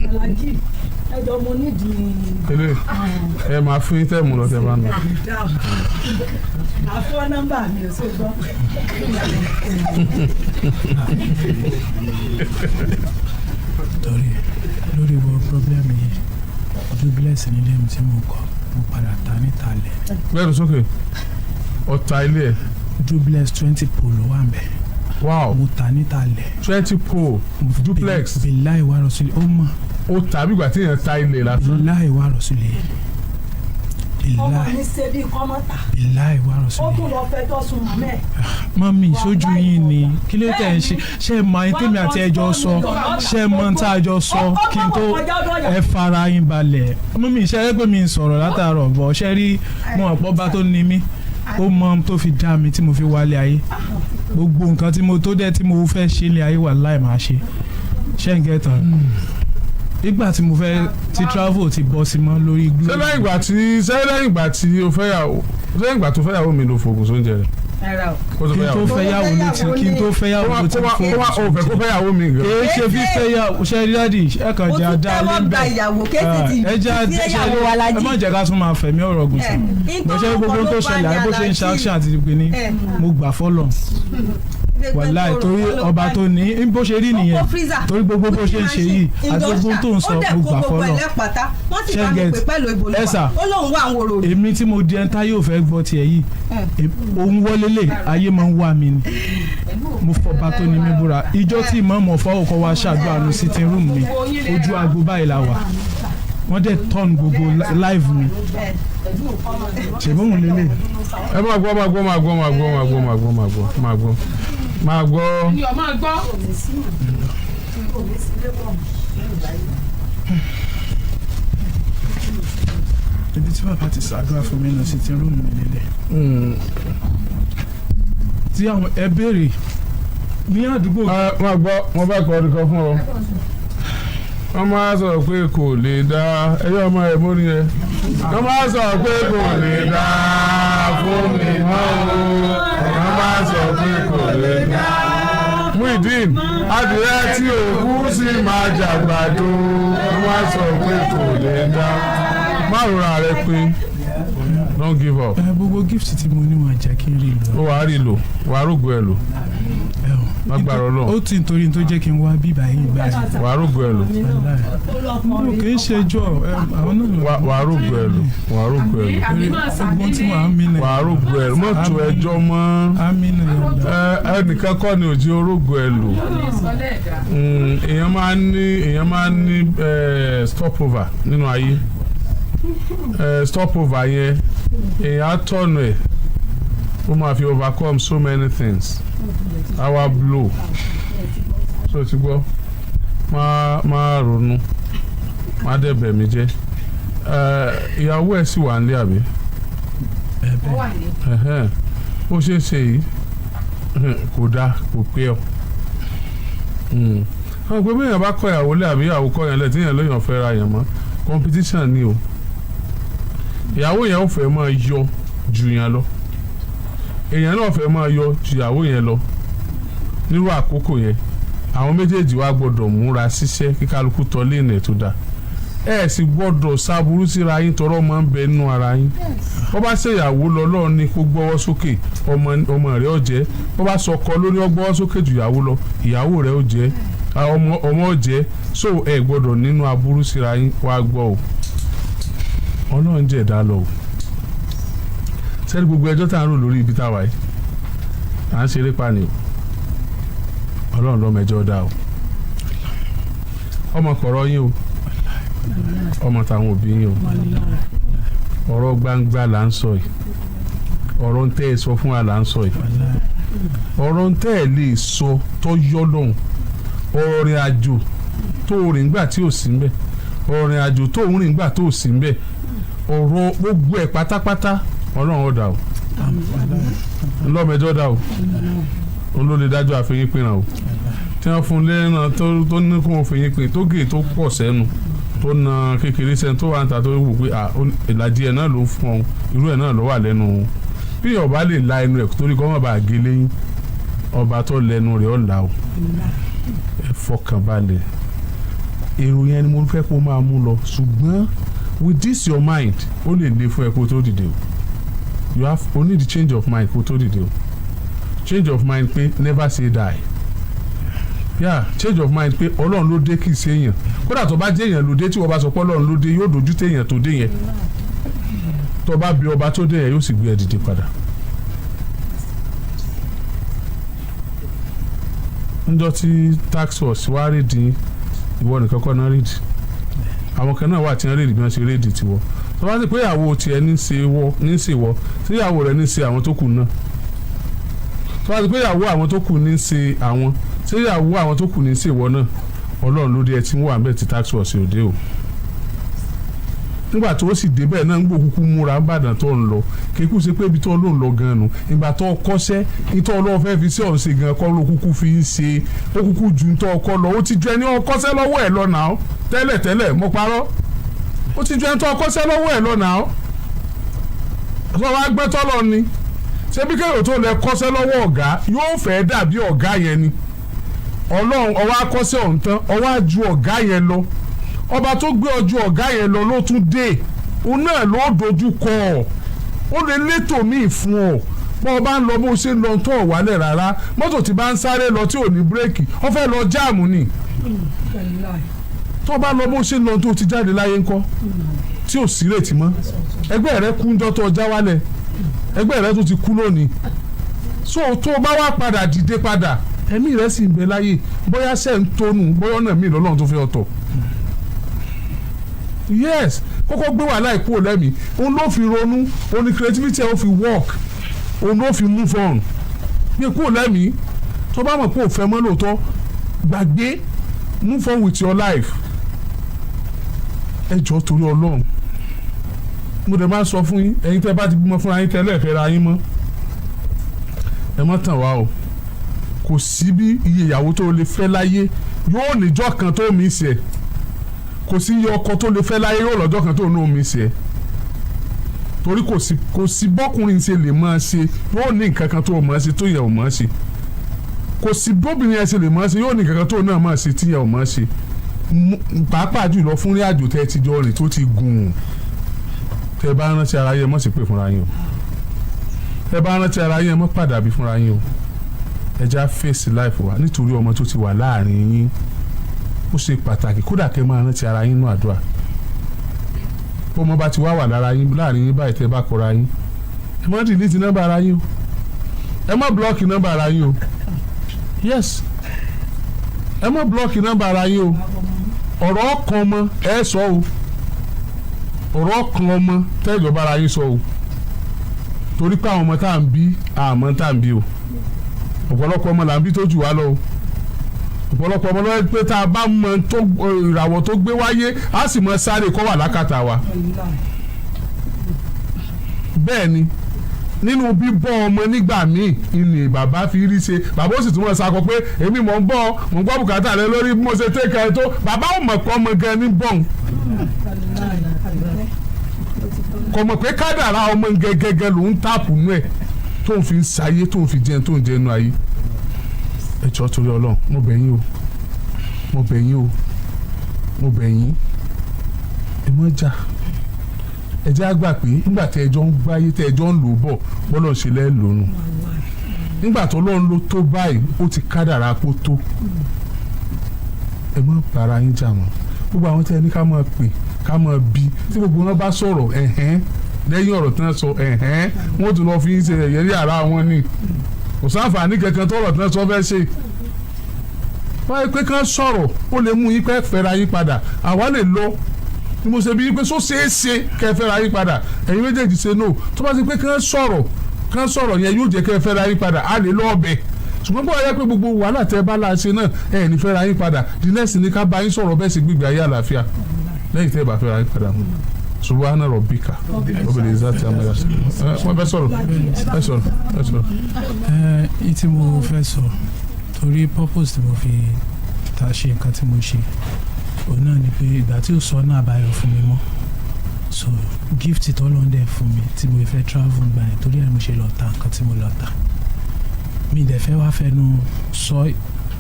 Alájí ẹjọ́ mo nídìí. Kílé, ẹ máa fún yín tẹ́ẹ̀mù lọ tẹ́ bá ń lọ. Àfọ́ nọ́mbà mi ò sọ gbọ́. Lórí wo problem yìí, duplex nílé mi tí mo kọ́, mo padà ta níta lẹ̀. Gbẹ́rù sókè, ọ̀tá ilé ẹ̀. Duplex 20 polo wà ń bẹ̀. Wow. Mo ta níta lẹ̀. 20 pole duplex. Billahi wa rasuli ó mọ̀. Ó tàbí ìgbà tí èèyàn ta ilé lásán. Billahi wa rasuli. Ọmọ mi ṣe bí kọ́mọ́tà. Billahi wa rasuli. Ó tún lọ fẹ́ tó sun mọ́ ẹ̀. Mọ́mí sójú yín ni kí ló tẹ̀ ń ṣe ṣé ẹ mọ ayé tèmi àti ẹjọ́ sọ ṣé ẹ mọ tá a jọ sọ kí n tó ẹ fara yín balẹ̀. Mọ́mí ṣe é pé mi ń sọ̀rọ̀ látàárọ̀ bọ̀ ṣe rí mọ́ ọ̀pọ̀ bá tó ní mí ó mọ tó fi dá mi tí mo fi wálé ayé gbogbo nǹkan tí mo tó dẹ́ tí mo fẹ́ ṣe ilé ayé wà láì máa ṣe ṣé ń gẹ́tàn nígbà tí mo fẹ́ tí travel ti bọ́ sí mọ́ lórí glo. Ṣé lẹ́yìn ìgbà tí o fẹ́ yàwó lẹ́yìn ìgbà tó fẹ́ yàwó mi ló fògùn sóúnjẹ rẹ̀. kí n tó fẹ́ yàwó ló ti fògùn sóúnjẹ. Ó fẹ́ kó fẹ́ yàwó mi gan. kì í ṣe fífẹ́ yàwó ṣe rí dáàdì ẹ kàn jẹ́ àdá lẹ́ńbẹ̀ ẹ má jẹ́ ká tún máa fẹ̀mí ọ̀rọ̀ gùn sí bó ṣe gbogbo tó ṣẹlẹ̀ àbí bó ṣe ń ṣe action àti ìpè ní mo gbà fọ́lọ̀ wàláì torí ọba tó ní bó ṣe rí nìyẹn torí gbogbo bó ṣe ń ṣe yìí àti gbogbo tó ń sọ mo gbà fọ́lọ̀ ṣẹ́gẹ̀t ẹ̀sà èmi tí mo di ẹ̀ńtá yóò fẹ́ gbọ́ tiẹ̀ yìí òun wọlé lè ayé máa ń wá mi ni mo fọba tó ní mi búra ìjọ tí ìmọ̀ọ́mọ̀ fọwọ́kọ wa ṣàdúrà ní sitting room mi ojú agbo báyìí la wà wọ́n dẹ̀ turn gbogbo live mi ṣèbọn lélẹ̀. Ẹ máa gbọ́. ibi tí bàbá ti ṣàdúrà fún mi lọ sí ti rúùmù mi nílẹ̀. tí àwọn ẹ béèrè ní àdúgbò. máa gbọ́ wọ́n bá kọ́ ọdún kan fún ọ. wọ́n máa sọ pé kò lè dá ẹyọ ọmọ ẹ̀ mórí yẹn. wọ́n máa sọ pé kò lè dá fún mi mọ́ o. wọ́n máa sọ pé kò lè dá. Muideen adìrẹ tí òkú sì máa jàgbàdo. wọ́n máa sọ pé kò lè dá. má rora rẹ pé don't give up. gbogbo gift tí mo ní wọn jẹ́ kí n rí lò. ó wàá rí lò wàá rògbò ẹ lò. lágbára Ọlọ́run. ó ti nítorí tó jẹ́ kí n wá BiBi yìí gbà yìí. wàá rògbò ẹ lò. mo kì í ṣe jọ àwọn náà. wàá rògbò ẹ lò. ọgbọ́n tí wàá mí náà. wàá rògbò ẹ lò. mọ́tò ẹjọ́ mọ́. ẹnìkan kọ́ ni òjì orógbò ẹ lò. èèyàn máa ń ní stopover nínú ayé. Stopover yẹn èèyàn á tọ̀nù ẹ̀ ó máa fi overcome so many things our blow so ti gbọ́ máa ronú máa dẹ̀ bẹ̀ mí jẹ́ ìyàwó ẹ̀ sì wà nílé àbí ó ṣe é ṣe yìí kò dáa kò pé ọ àwọn pé bí èèyàn bá kọ ìyàwó lẹ́ àbí ìyàwó kọ yẹn lẹ́ tí èèyàn lóyún fẹ́ ra yẹn mọ́ competition ni o ìyàwó yẹn ò fẹ́ máa yọ ju yẹn lọ èèyàn náà fẹ́ máa yọ ju ìyàwó yẹn lọ nírú àkókò yẹn àwọn méjèèjì wá gbọ́dọ̀ múra ṣiṣẹ́ kí kálukú tọ́ léènì tó dáa ẹ sì gbọ́dọ̀ ṣàbùrú síra yín tọrọ máa ń bẹ nínú ara yín wọ́n bá ṣèyàwó lọ lọ́ọ̀ ni kó gbọ́wọ́ sókè ọmọ rẹ̀ ó jẹ́ wọ́n bá sọkọ lórí ọgbọ́wọ́ sókè ju ìyàwó lọ ìyàwó rẹ̀ ó jẹ́ ọmọ ó jẹ́ so ẹ gbọ́dọ̀ nínú aburú síra yín wá gbọ́ o ọlọ́run jẹ́ ẹ̀dá lọ o sẹ́ni gbogbo ẹjọ́ tá à ń rò lórí ibi táwa yìí à ń ṣeré pa ni o ọlọ́run lọ́mẹjọ́ dá o ọmọ kọ̀rọ̀ yín o ọmọ táwọn òbí yín o ọ̀rọ̀ gbangba là ń sọ yìí ọ̀rọ̀ ń tẹ́ ẹ sọ fún wa là ń sọ yìí ọ̀rọ̀ ń tẹ́ ẹ lè sọ tó yọ lọ́hùn ọ̀rìn àjò tó rìn gbà tí ò sí ń bẹ̀ ọ̀rìn àjò tó rìn gbà tó sí ń bẹ̀ ọ̀rọ̀ gbogbo ẹ̀ pátápátá ọlọ́run ọ̀dà o ńlọ́mẹjọ́ dá o olóòlè dájọ́ àfẹ́yìn pinna o tí wọ́n fún lẹ́nà tó ní kó wọ́n fẹ́yìn pin tó gé tó pọ̀ sẹ́nu tó na kékeré sẹ́nu tó wà ń ta tó wù pé ìlàjì ẹ̀ náà ló ń fún ọ irú ẹ̀ náà ló wà lẹ́nu o bí ọba lè la ẹnu ẹ̀ torí kọ́ mọ̀ bá gé lẹ́yìn ọba tó lẹ́nu rẹ̀ ọ̀ là o ẹ fọkàn balẹ̀ èrò yẹn ni mo fẹ́ kó máa mú lọ ṣùgbọ́n with this your mind ó lè le fún ẹ kó tó dìde o you have only the change of mind kó tó dìde o change of mind pé never say die yeah change of mind pé ọlọ́run ló dé kì í ṣe èèyàn kódà tó bá jẹ́ èèyàn ló dé tí wọ́n bá sọ pé ọlọ́run ló dé yóò dojú tẹ èèyàn tó dé yẹn tó bá bí ọba tó dé yẹn yóò sì gbé ẹ dìde padà. níjọ́ tí tax force wá rédì ìwọ nìkan kọ́ náà rédì àwọn kan náà wà tí wọ́n rédì bí wọ́n ṣe rédì tiwọ́ tó bá ti pé ìyàwó tiẹ̀ ní í ṣe wọ́ tí ìyàwó rẹ̀ ní í ṣe àwọn tó kù náà tó bá ti pé ìyàwó àwọn tó kù ní í ṣe àwọn tí ìyàwó àwọn tó kù ní í ṣe ìwọ náà ọlọ́run ló dé ẹ tí ń wà ń bẹ̀ tí tax force ò dé o nígbà tó sì débẹ̀ náà ń gbò kúkú múra ń bàdàn tó ń lọ kékú sí pé ibi tó ló ń lọ gan nu ìgbà tó kọ́ṣẹ́ ìtọ́ ọlọ́run fẹ́ fi sí ọ̀hún ṣe gan kọ́ ló kúkú fi ń ṣe ó kúkú ju ń tọ́ ọkọ lọ ó ti ju ẹni ọkọ́ṣẹ́ lọ́wọ́ ẹ̀ lọ náà tẹ́lẹ̀ mo parọ́ ó ti ju ẹni tó ọkọ́ṣẹ́ lọ́wọ́ ẹ̀ lọ náà sọ wá gbẹ́tọ́ lọ ni ṣé bí kéèrò tó lẹ kọ́ṣẹ́ lọ́wọ́ ọ̀gá yóò fẹ́ dàbí ọ̀gá yẹn ni ọlọ́run ọwọ́ akọ́ṣẹ́ ọ̀hún tán ọwọ́ àjù ọ̀gá yẹn lọ ọba tó gbé ọjọ́ ọ̀gá yẹn lọ ló tún dé òun náà ló dojú kọ ọ ó lè létò míì fún ọ bọ́ ọ bá ń lọ bó ṣe ń lọ tó ọ̀ wálẹ̀ rárá mọ́tò tí bá ń sáré lọ tí ò ní bírèkì ọ fẹ́ lọ jáàmù ni tó bá lọ bó ṣe ń lọ tó ti jáde láyé ńkọ́ tí ò sí rètí mọ́ ẹgbẹ́ rẹ kú ńjọ́ tó ọjà wálẹ̀ ẹgbẹ́ rẹ tó ti kú lónìí so tó bá wá padà dìde padà ẹ̀mí rẹ sì ń bẹ láyé bóyá ṣe ń tónú bóyá ọ̀nà míì lọ́lọ́run tó fẹ́ ọ̀tọ̀ yes kọ́kọ́ gbé wàhálà ìkú lẹ́mí òun ló fi ronú òun ni creativity ó fi work òun ló fi move on gbé kú lẹ́mí tó bá mọ̀ pé ò fẹ́ mọ́ lóòótọ́ gbàgbé move on with your life ẹ jọ̀ọ́ torí ọlọ́run mo dẹ̀ máa sọ fún yín ẹ̀yin tẹ́ bá ti bímọ fúnra yín tẹ́lẹ̀ fẹ́ ra yín mọ́ ẹ má tàn wá o kò sí bí iye ìyàwó tó lè fẹ́ láyé yóò níjọ́ kan tó mí sí ẹ kò sí iye ọkọ tó lè fẹ́ láyé yóò lọ́jọ́ kan tó ní omi sí ẹ torí kò sí bọ́kùnrin ṣe lè máa ṣe yóò ní nǹkan kan tó máa ṣe tó yẹ ò máa ṣe kò sí bóbìnrin ẹ ṣe lè máa ṣe yóò ní nǹkan kan tó náà máa ṣe tí yẹ ò máa ṣe pàápàá jùlọ fún rí àjò tẹ́ ti jọ rìn tó ti gùn tẹ́ bá rántí ara yẹn mọ̀ sí pé fúnra yín o tẹ́ bá rántí ara yẹn mọ̀ padà bí fúnra yín o ẹ já face life wa nítorí ọmọ tó ti wà láàrin yín ó ṣe pàtàkì kódà kẹ́ máa rántí ara yín nínú àdúrà bọ́mọ bá ti wá wà láàrin yín báyìí tẹ́ bá kọra yín ẹ má delete nọ́mbà ara yín o ẹ má block nọ́mbà ara yín o yes ẹ má block nọ́mbà ara yín o ọ̀rọ̀ ọkàn ọmọ ẹ sọ o ọ̀rọ̀ ọkàn ọmọ tẹ́jọba ara yín sọ o torí pé àwọn ọmọ tá à ń bí àmọ́ tá à ń bí o ọ̀pọ̀lọpọ̀ ọmọ là ń bí tó jù wá lọ o ọ̀pọ̀lọpọ̀ ọmọ lọ́wọ́ pé tá a bá mọ ìràwọ̀ tó gbé wáyé á sì mọ sáré kọ́ wà lákàtà wa bẹ́ẹ̀ ni nínú bíbọ́ ọmọ nígbà míì ni bàbá fi rí ṣe bàbá ó sì tún mọ̀ sakọ pé èmi mò ń gbọ́ bùkátà rẹ lórí bí mo ṣe tẹ́ka ẹ tó bàbá ò mọ̀ pé ọmọ gan ní bọ́ọ̀n kò mọ̀ pé kádàrá ọmọ gẹ́gẹ́ ló ń tààpù nú ẹ̀ tó ń fi ń sayé tó ń fi jẹun tó ń jẹun ayé ẹ jọ̀ọ́ torí Ọlọ́run mo bẹ̀ yín o mo bẹ̀ yín o mo bẹ̀ yín mọ́ jà ẹ jẹ́ àgbà pé nígbà tí ẹjọ́ ń gbáyé tí ẹjọ́ ń lò bọ̀ bọ́lọ̀ ṣe lẹ́ lónù nígbà tó lọ́n ló tó báyìí ó ti kádàrá kó tó ẹ mọ́ bára yín jà mọ́ gbogbo àwọn tí ẹni ká máa pè ká máa bí tí gbogbo wọn bá sọ̀rọ̀ lẹ́yìn ọ̀rọ̀ tí wọ́n sọ wọ́n tún lọ fi ń ṣe ẹ̀yẹ́ ní ara wọn ni kò sáǹfààní kankan tọ́rọ̀ tí wọ́n sọ fẹ́ ṣe wọ́n yẹ pé kán sọ̀rọ̀ ó lè mú yín pẹ́ fẹ́ra yín padà àwa lè lọ ni mo ṣe bí pé sọ ṣeéṣe kẹ́ fẹ́ra yín padà ẹ̀yin méjèèjì ṣe no tó bá ti pé kán sọ̀rọ̀ yẹn yóò jẹ́ kẹ́ fẹ́ra yín padà á lè lọ ọbẹ̀ ṣùgbọ́n bó yẹ pé gbogbo wàhálà tẹ́ bá láṣẹ náà ẹ̀ ní fẹ́ra yín padà the next ni ká bá yín sọ̀rọ̀ bẹ́ẹ̀ sì gbígbé ayé àlàáfíà lẹ́yìn tẹ́ bá fẹ́ra yín padà mọ́ subahana rabbika obìnrin zati amara wọ́n fẹ́ sọ̀rọ̀ tí mo fẹ́ sọ torí purpose tí mo fi ta ṣe nǹkan tí mo ṣe òun náà ni pé ìgbà tí ó sọ náà àbáyọ fún mi mọ́ so gift tó lọ́n dẹ̀ fún mi tí mo fẹ́ travel gbà yẹn torí ẹ̀ mo ṣe lọ ta nǹkan tí mo lọ ta mi dẹ̀ fẹ́ wá fẹnu sọ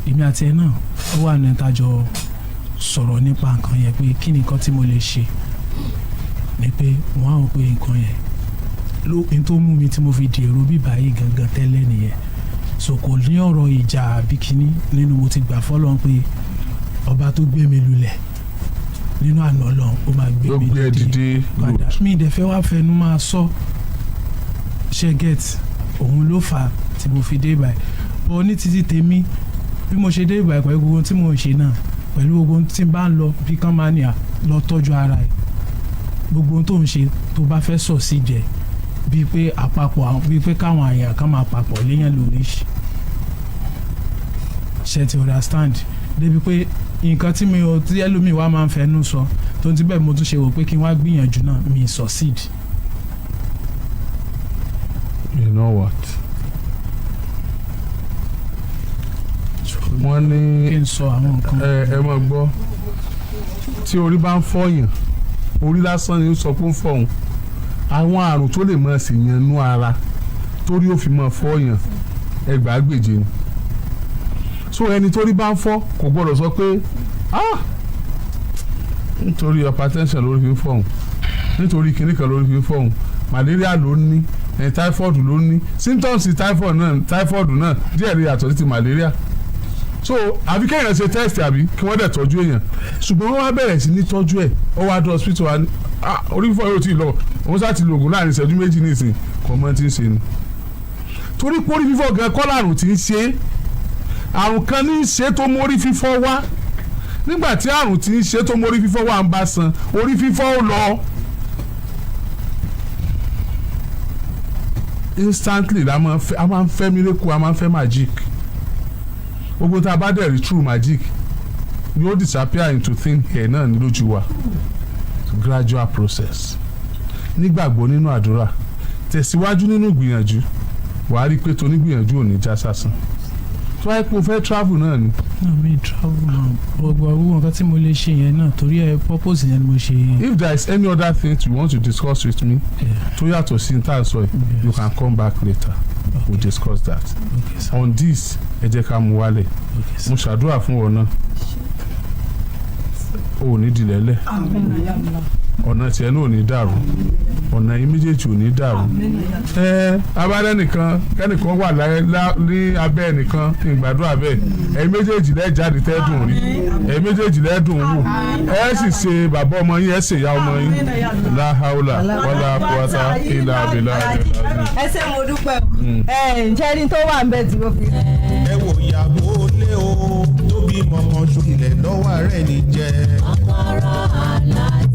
èmi àti ẹ̀ náà ó wà ní ìtajọ sọ̀rọ̀ nípa nǹkan yẹn pé kí ni nǹkan tí mo lè ṣe ni pé wọ́n á wò pé nǹkan yẹn n tó mú mi tí mo fi di èrò bíbá yìí gangan tẹ́lẹ̀ nìyẹn so kò ní ọ̀rọ̀ ìjà àbí kíní nínú mo ti gbà fọ́lọ́n pé ọba tó gbé mi lulẹ̀ nínú àná Ọlọ́run ó máa gbé mi dìde padà mi ìdẹ̀fẹ́ wá fẹnu máa sọ ṣe get òun ló fà á tí mo fi dé ibà bọ́ ní títí tèmi bí mo ṣe dé ibà pẹ̀lú gbogbo tí mo ń ṣe náà pẹ̀lú gbogbo tí n bá ń lọ bí kán máa ní à lọ tọ́jú ara ẹ̀ gbogbo tó ń ṣe tó bá fẹ́ sọ sí jẹ bíi pé àpapọ̀ àwọn bíi pé káwọn àyàn kan máa papọ̀ léyàn lórí ṣe ti understand débi pé nǹkan tí mi ò tí ẹlòmíì wá máa ń fẹnu sọ tó ń ti bẹ́ẹ̀ mo tún ṣe wò pé kí n wá gbìyànjú náà mi succeed. You know what? wọ́n ní kí n sọ àwọn nǹkan. ẹ máa gbọ́ tí orí bá ń fọyàn orí lásán ni ó sọ pé ń fọhùn àwọn àrùn tó lè máa sì yan nú ara torí ó fi máa fọyàn ẹgbàágbèje ni so ẹni torí bá ń fọ́ kò gbọ́dọ̀ sọ pé nítorí hypertension lórí fi ń fọhùn nítorí kinní kan lórí fi ń fọhùn malaria ló ní typhoid ló ní symptoms typhoid náà díẹ̀ rí yàtọ̀ sí ti malaria so àbí kéèyàn ṣe test àbí kí wọ́n dẹ̀ tọ́jú èèyàn ṣùgbọ́n wọ́n wá bẹ̀rẹ̀ sí ní tọ́jú ẹ̀ ó wá dé hospital wa orí fífọ́ yóò ti lọ òun sá ti lo oògùn láàrin ìṣẹ́jú méjì nísìnyí kò mọ tí ń ṣe ni torí pé orí fífọ́ gan kọ́ làrùn tí ń ṣe àrùn kan ní í ṣe tó mórí fífọ́ wá nígbà tí àrùn tí ń ṣe tó mórí fífọ́ wá ń bá san orí fífọ́ ó lọ instantly a máa ń fẹ́ miracle a máa ń fẹ́ magic gbogbo tá a bá dẹ̀ rí true magic yóò disappear into thin air náà ní lójú wa gradual process nígbàgbọ́ nínú àdúrà tẹ̀síwájú nínú ìgbìyànjú wàá rí pé tonígbìyànjú ò ní já sásán tó wáyé pé o fẹ́ travel náà ni. náà mi travel náà gbogbo nǹkan tí mo lè ṣe yẹn náà torí ẹ purpose yẹn ni mo ṣe. if there is any other thing you want to discuss with me tó yàtọ̀ sí ní tàn sọ yìí you can come back later we'll discuss that on this ẹ jẹ́ ká mú wálẹ̀ mo ṣàdúrà fún ọ náà o ò ní dilẹ̀lẹ̀ ọ̀nà tiẹ̀ náà ò ní dàrú ọ̀nà yìí méjèèjì ò ní dàrú abáyé nìkan kẹ́nìkan wà ní abẹ́ ẹnìkan ìgbàdúrà bẹ́ẹ̀ ẹ̀yin méjèèjì lẹ́ẹ̀ jáde tẹ́dùn rí ẹ̀yin méjèèjì lẹ́ẹ̀dùn wò ẹ̀ sì ṣe bàbá ọmọ yín ẹ̀ ṣe ìyá ọmọ yín láhàúlà wàlá quwwata ìlà àbílà ẹ ṣé mo dúpẹ́ ǹjẹ́ ní tó wà ń bẹ̀ tí ó fi. ẹ wò ìyàwó lé o tó bímọ kan ṣùgbọ́n ilẹ̀ lọ́wọ́ rẹ̀ ní jẹ́. Kokoro Alate.